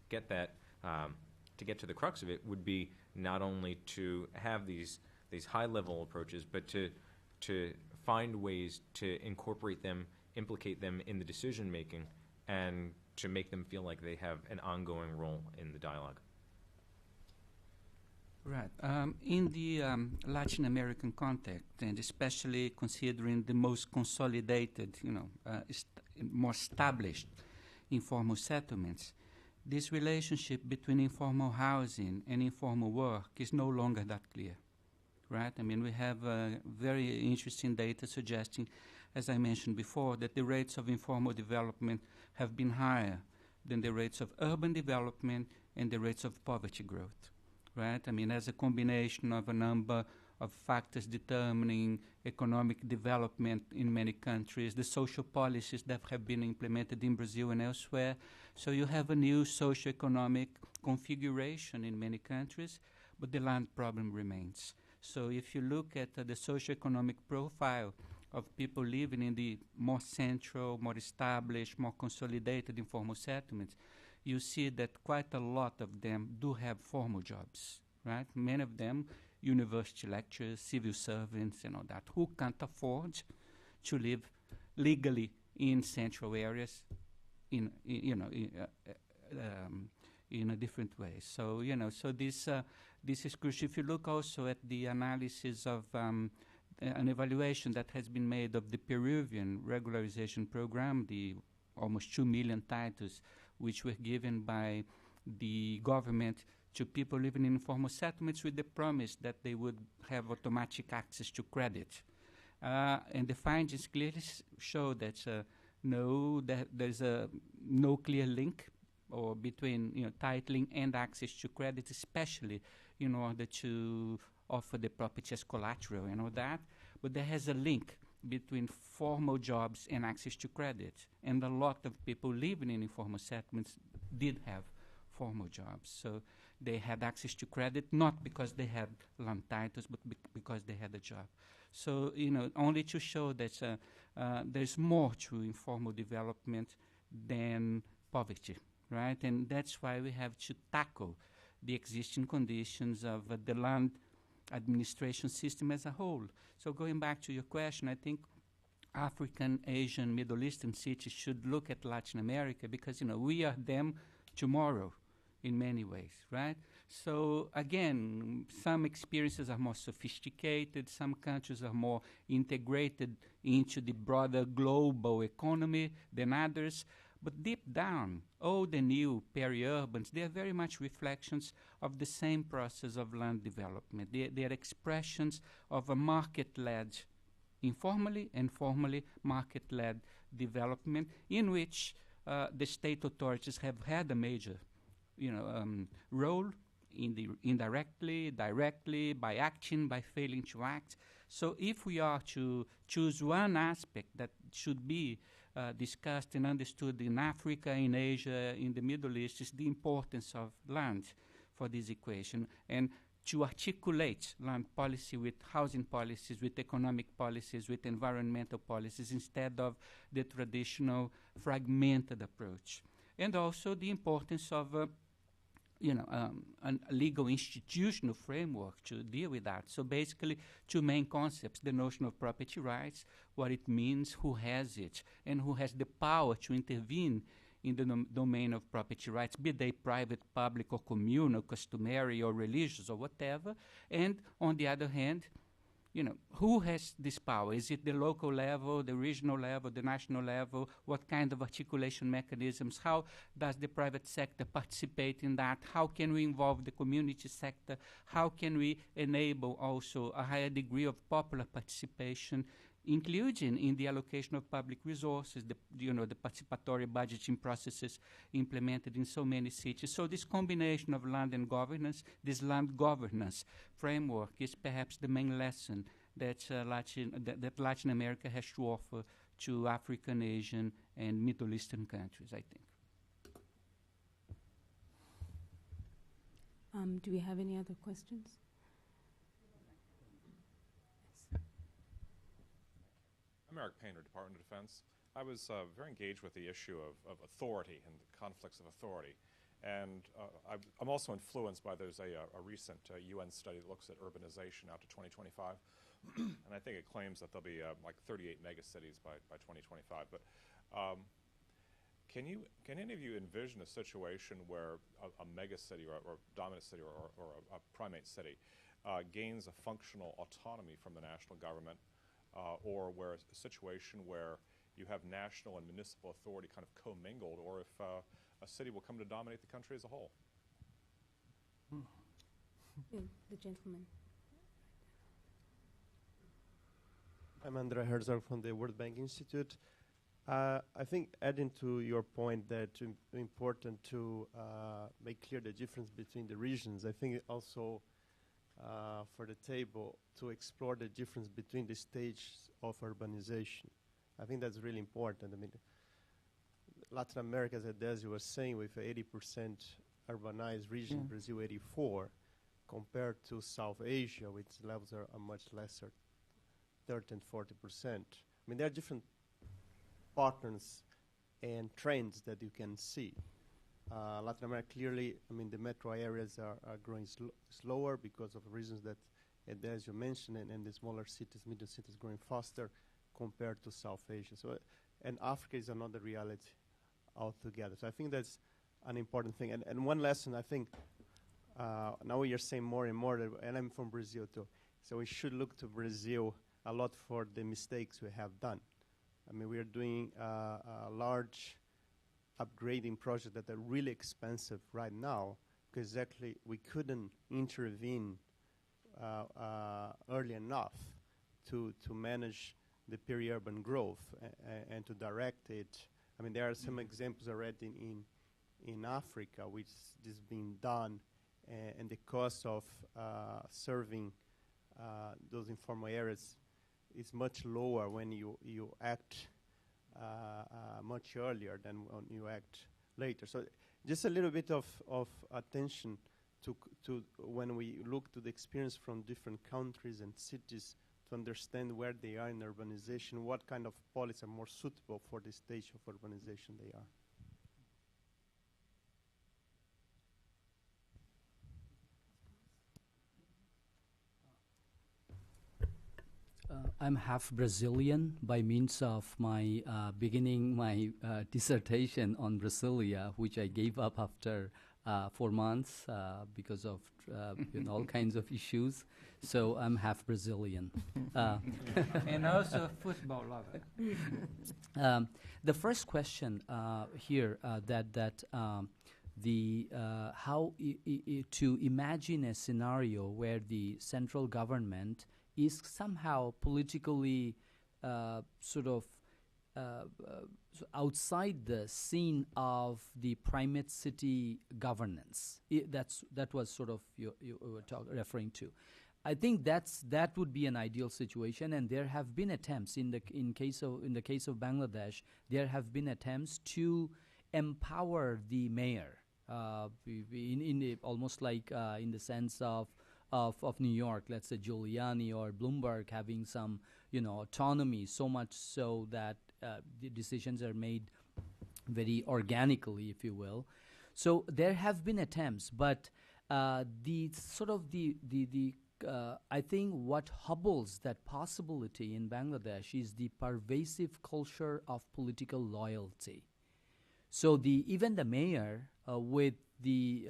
get that, to get to the crux of it, would be not only to have these high-level approaches, but to find ways to incorporate them, implicate them in the decision-making, and to make them feel like they have an ongoing role in the dialogue. Right. In the Latin American context, and especially considering the most consolidated, more established informal settlements, this relationship between informal housing and informal work is no longer that clear, right? I mean, we have very interesting data suggesting, as I mentioned before, that the rates of informal development have been higher than the rates of urban development and the rates of poverty growth. Right? I mean, as a combination of a number of factors determining economic development in many countries, the social policies that have been implemented in Brazil and elsewhere. So you have a new socio-economic configuration in many countries, but the land problem remains. So if you look at the socio-economic profile of people living in the more central, more established, more consolidated informal settlements, you see that quite a lot of them do have formal jobs, right? Many of them, university lecturers, civil servants, and all that, who can't afford to live legally in central areas in a different way. So, so this is crucial. If you look also at the analysis of an evaluation that has been made of the Peri-Urban regularization program, the almost 2 million titles which were given by the government to people living in informal settlements with the promise that they would have automatic access to credit. And the findings clearly show that there's no clear link or between titling and access to credit, especially in order to offer the property as collateral and all that. But there has a link between formal jobs and access to credit. And a lot of people living in informal settlements did have formal jobs. So they had access to credit, not because they had land titles, but because they had a job. So, only to show that there's more to informal development than poverty, right? And that's why we have to tackle the existing conditions of the land administration system as a whole. So going back to your question, I think African, Asian, Middle Eastern cities should look at Latin America because, we are them tomorrow in many ways, right? So again, some experiences are more sophisticated, some countries are more integrated into the broader global economy than others. But deep down, all the new peri-urbans, they are very much reflections of the same process of land development. They are expressions of a market-led, informally and formally market-led development in which the state authorities have had a major role indirectly, directly, by acting, by failing to act. So if we are to choose one aspect that should be discussed and understood in Africa, in Asia, in the Middle East, is the importance of land for this equation, and to articulate land policy with housing policies, with economic policies, with environmental policies, instead of the traditional fragmented approach. And also the importance of a legal institutional framework to deal with that. So basically, two main concepts: the notion of property rights, what it means, who has it, and who has the power to intervene in the domain of property rights, be they private, public, or communal, customary, or religious, or whatever. And on the other hand, who has this power? Is it the local level, the regional level, the national level? What kind of articulation mechanisms? How does the private sector participate in that? How can we involve the community sector? How can we enable also a higher degree of popular participation, including in the allocation of public resources, the participatory budgeting processes implemented in so many cities. So this combination of land and governance, this land governance framework is perhaps the main lesson that Latin America has to offer to African, Asian, and Middle Eastern countries, I think. Do we have any other questions? I'm Eric Painter, Department of Defense. I was very engaged with the issue of authority and the conflicts of authority. And I'm also influenced by there's a recent UN study that looks at urbanization out to 2025. And I think it claims that there'll be like 38 megacities by 2025. But can any of you envision a situation where a megacity or dominant city or a primate city gains a functional autonomy from the national government, or where a situation where you have national and municipal authority kind of commingled, or if a city will come to dominate the country as a whole? The gentleman. I'm Andre Herzog from the World Bank Institute. I think adding to your point that it's important to make clear the difference between the regions, I think also for the table to explore the difference between the stages of urbanization. I think that's really important. I mean, Latin America, as you were saying, with 80% urbanized region, Brazil 84, compared to South Asia, which levels are much lesser, 30 and 40%. I mean, there are different patterns and trends that you can see. Latin America, clearly, I mean, the metro areas are growing slower because of reasons that, as you mentioned, and the smaller cities, middle cities growing faster compared to South Asia. So, and Africa is another reality altogether. So I think that's an important thing. And one lesson, I think, now we are saying more and more, and I'm from Brazil too, so we should look to Brazil a lot for the mistakes we have done. I mean, we are doing a large upgrading projects that are really expensive right now because exactly we couldn't intervene early enough to manage the peri-urban growth and to direct it. I mean, there are some examples already in Africa which is being done, and the cost of serving those informal areas is much lower when you act much earlier than when you act later. So just a little bit of attention to when we look to the experience from different countries and cities to understand where they are in urbanization, what kind of policies are more suitable for the stage of urbanization they are. I'm half Brazilian by means of my beginning my dissertation on Brasilia, which I gave up after 4 months because of all kinds of issues. So I'm half Brazilian. And also football lover. The first question here how to imagine a scenario where the central government is somehow politically outside the scene of the primate city governance. That was sort of you were referring to. I think that would be an ideal situation, and there have been attempts in the case of Bangladesh. There have been attempts to empower the mayor, almost like in the sense of New York, let's say Giuliani or Bloomberg having some autonomy, so much so that the decisions are made very organically, if you will. So there have been attempts, but I think what hobbles that possibility in Bangladesh is the pervasive culture of political loyalty. So even the mayor with the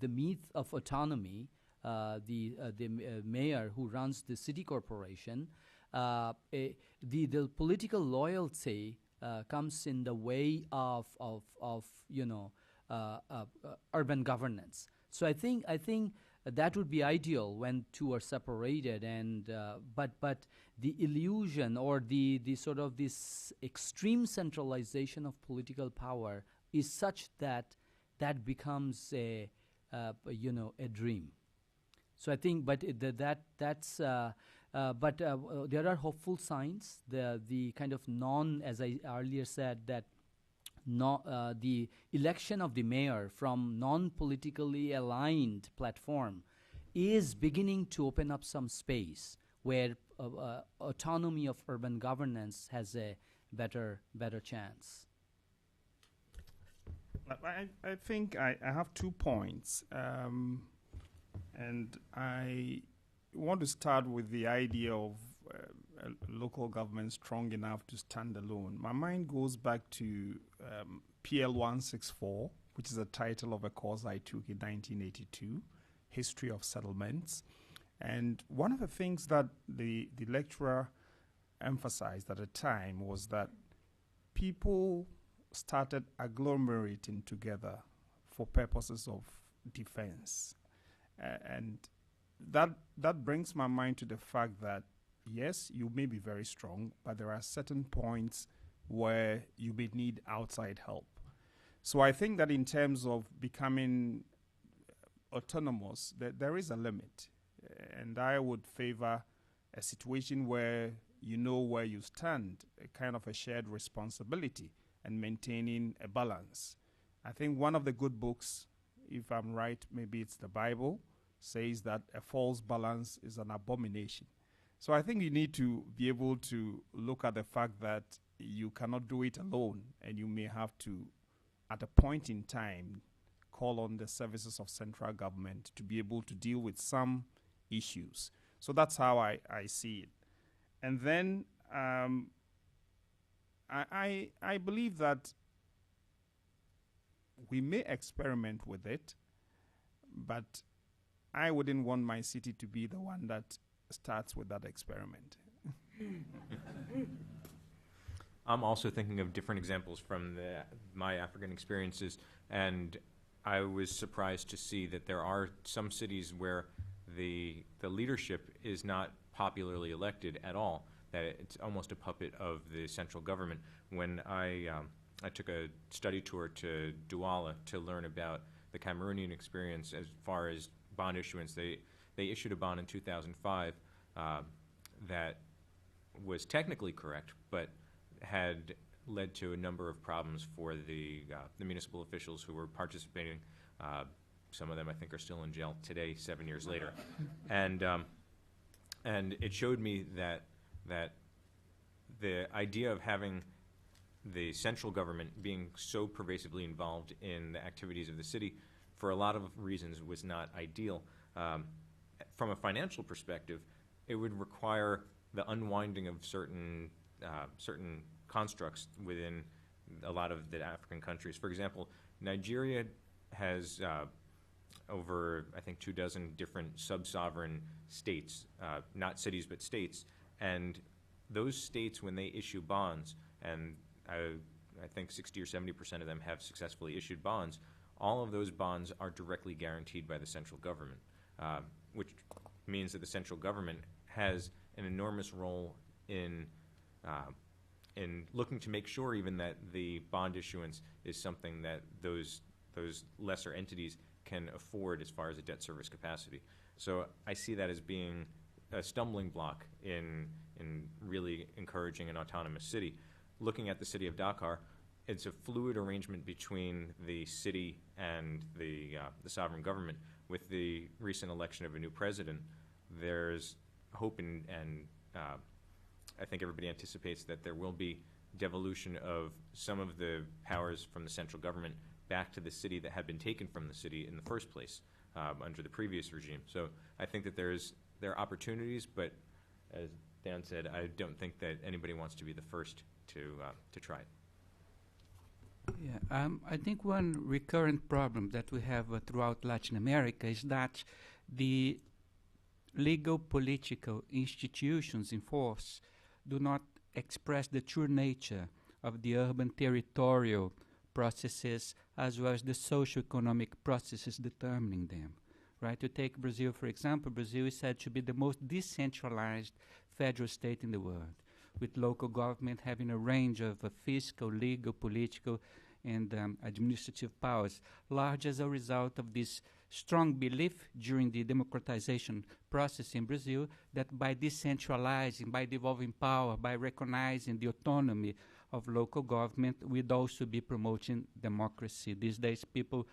myth of autonomy mayor who runs the city corporation, the political loyalty comes in the way of urban governance. So I think that would be ideal when two are separated, and but the illusion or the sort of this extreme centralization of political power is such that becomes a dream. So I think, but that's there are hopeful signs. The kind of as I earlier said, that the election of the mayor from non-politically aligned platform is beginning to open up some space where autonomy of urban governance has a better chance. I think I have 2 points, and I want to start with the idea of local government strong enough to stand alone. My mind goes back to PL 164, which is the title of a course I took in 1982, History of Settlements. And one of the things that the lecturer emphasized at the time was that people started agglomerating together for purposes of defense. And that brings my mind to the fact that, yes, you may be very strong, but there are certain points where you may need outside help. So I think that in terms of becoming autonomous, there is a limit. And I would favor a situation where you know where you stand, a kind of a shared responsibility, and maintaining a balance. I think one of the good books, if I'm right, maybe it's the Bible, says that a false balance is an abomination. So I think you need to be able to look at the fact that you cannot do it alone, and you may have to, at a point in time, call on the services of central government to be able to deal with some issues. So that's how I see it. And then I believe that we may experiment with it, but I wouldn't want my city to be the one that starts with that experiment. I'm also thinking of different examples from my African experiences, and I was surprised to see that there are some cities where the leadership is not popularly elected at all, that it's almost a puppet of the central government. When I took a study tour to Douala to learn about the Cameroonian experience as far as bond issuance, they issued a bond in 2005 that was technically correct, but had led to a number of problems for the municipal officials who were participating. Some of them, I think, are still in jail today, 7 years later. And it showed me that the idea of having the central government being so pervasively involved in the activities of the city, for a lot of reasons, was not ideal. From a financial perspective, it would require the unwinding of certain constructs within a lot of the African countries. For example, Nigeria has over, I think, 24 different sub-sovereign states, not cities but states, and those states, when they issue bonds, and I think 60 or 70% of them have successfully issued bonds, all of those bonds are directly guaranteed by the central government, which means that the central government has an enormous role in looking to make sure even that the bond issuance is something that those lesser entities can afford as far as a debt service capacity. So I see that as being a stumbling block in really encouraging an autonomous city. Looking at the city of Dakar, it's a fluid arrangement between the city and the sovereign government. With the recent election of a new president, there's hope and I think everybody anticipates that there will be devolution of some of the powers from the central government back to the city that had been taken from the city in the first place under the previous regime. So I think that there are opportunities, but as Dan said, I don't think that anybody wants to be the first to try it. Yeah, I think one recurrent problem that we have throughout Latin America is that the legal political institutions in force do not express the true nature of the urban territorial processes as well as the socio-economic processes determining them. Right? To take Brazil, for example, Brazil is said to be the most decentralized federal state in the world, with local government having a range of fiscal, legal, political, and administrative powers, large as a result of this strong belief during the democratization process in Brazil that by decentralizing, by devolving power, by recognizing the autonomy of local government, we'd also be promoting democracy. These days, people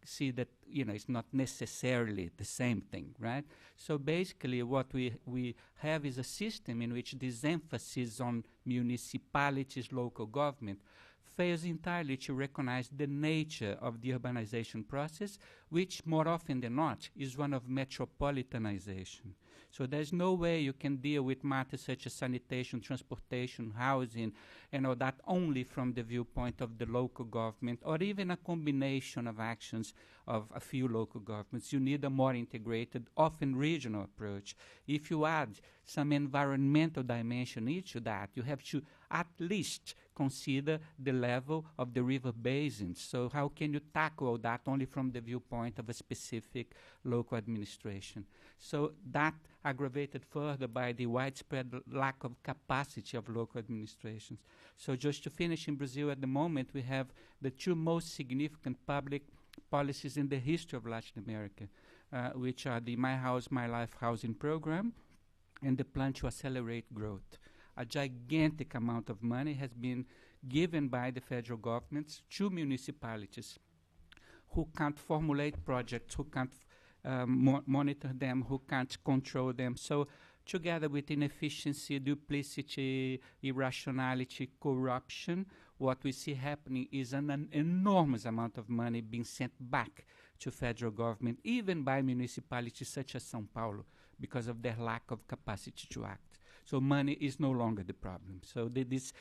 see that it's not necessarily the same thing, right? So basically, what we have is a system in which this emphasis on municipalities, local government, fails entirely to recognize the nature of the urbanization process, which more often than not is one of metropolitanization. So there's no way you can deal with matters such as sanitation, transportation, housing, and all that only from the viewpoint of the local government, or even a combination of actions of a few local governments. You need a more integrated, often regional approach. If you add some environmental dimension into that, you have to at least consider the level of the river basins. So how can you tackle that only from the viewpoint of a specific local administration? So that aggravated further by the widespread lack of capacity of local administrations. So just to finish, in Brazil at the moment, we have the two most significant public policies in the history of Latin America, which are the My House, My Life housing program and the plan to accelerate growth. A gigantic amount of money has been given by the federal governments to municipalities who can't formulate projects, who can't monitor them, who can't control them. So together with inefficiency, duplicity, irrationality, corruption, what we see happening is an enormous amount of money being sent back to federal government, even by municipalities such as São Paulo, because of their lack of capacity to act. So money is no longer the problem. So this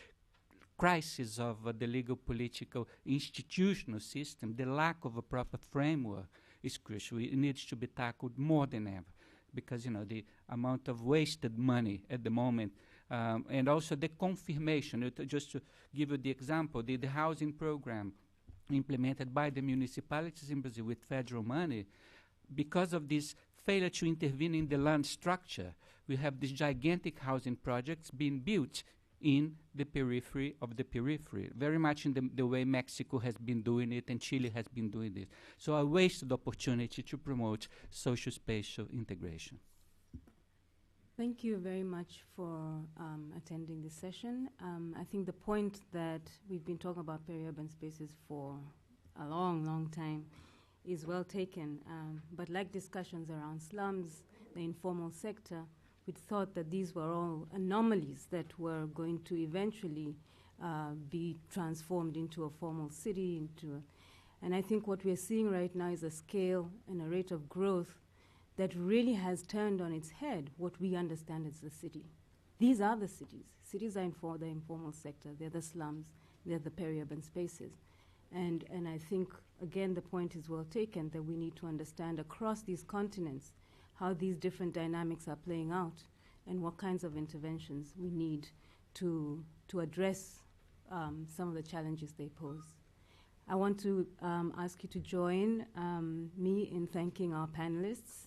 crisis of the legal, political, institutional system, the lack of a proper framework is crucial. It needs to be tackled more than ever because, the amount of wasted money at the moment and also the confirmation. Just to give you the example, the housing program implemented by the municipalities in Brazil with federal money, because of this failure to intervene in the land structure, we have these gigantic housing projects being built in the periphery of the periphery, very much in the way Mexico has been doing it and Chile has been doing it. So a wasted opportunity to promote social-spatial integration. Thank you very much for attending this session. I think the point that we've been talking about peri-urban spaces for a long, long time is well taken. But like discussions around slums, the informal sector, we thought that these were all anomalies that were going to eventually be transformed into a formal city. And I think what we're seeing right now is a scale and a rate of growth that really has turned on its head what we understand as the city. These are the cities. Cities are the informal sector. They're the slums. They're the peri-urban spaces. And I think, again, the point is well taken that we need to understand across these continents how these different dynamics are playing out and what kinds of interventions we need to address some of the challenges they pose. I want to ask you to join me in thanking our panelists.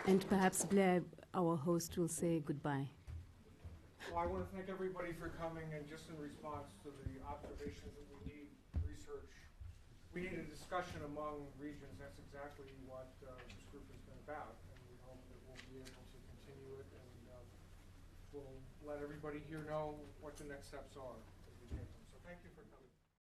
And perhaps Blair, our host, will say goodbye. Well, I want to thank everybody for coming, and just in response to the observations that we need research, we need a discussion among regions. That's exactly what this group has been about, and we hope that we'll be able to continue it, and we'll let everybody here know what the next steps are as we take them. So thank you for coming.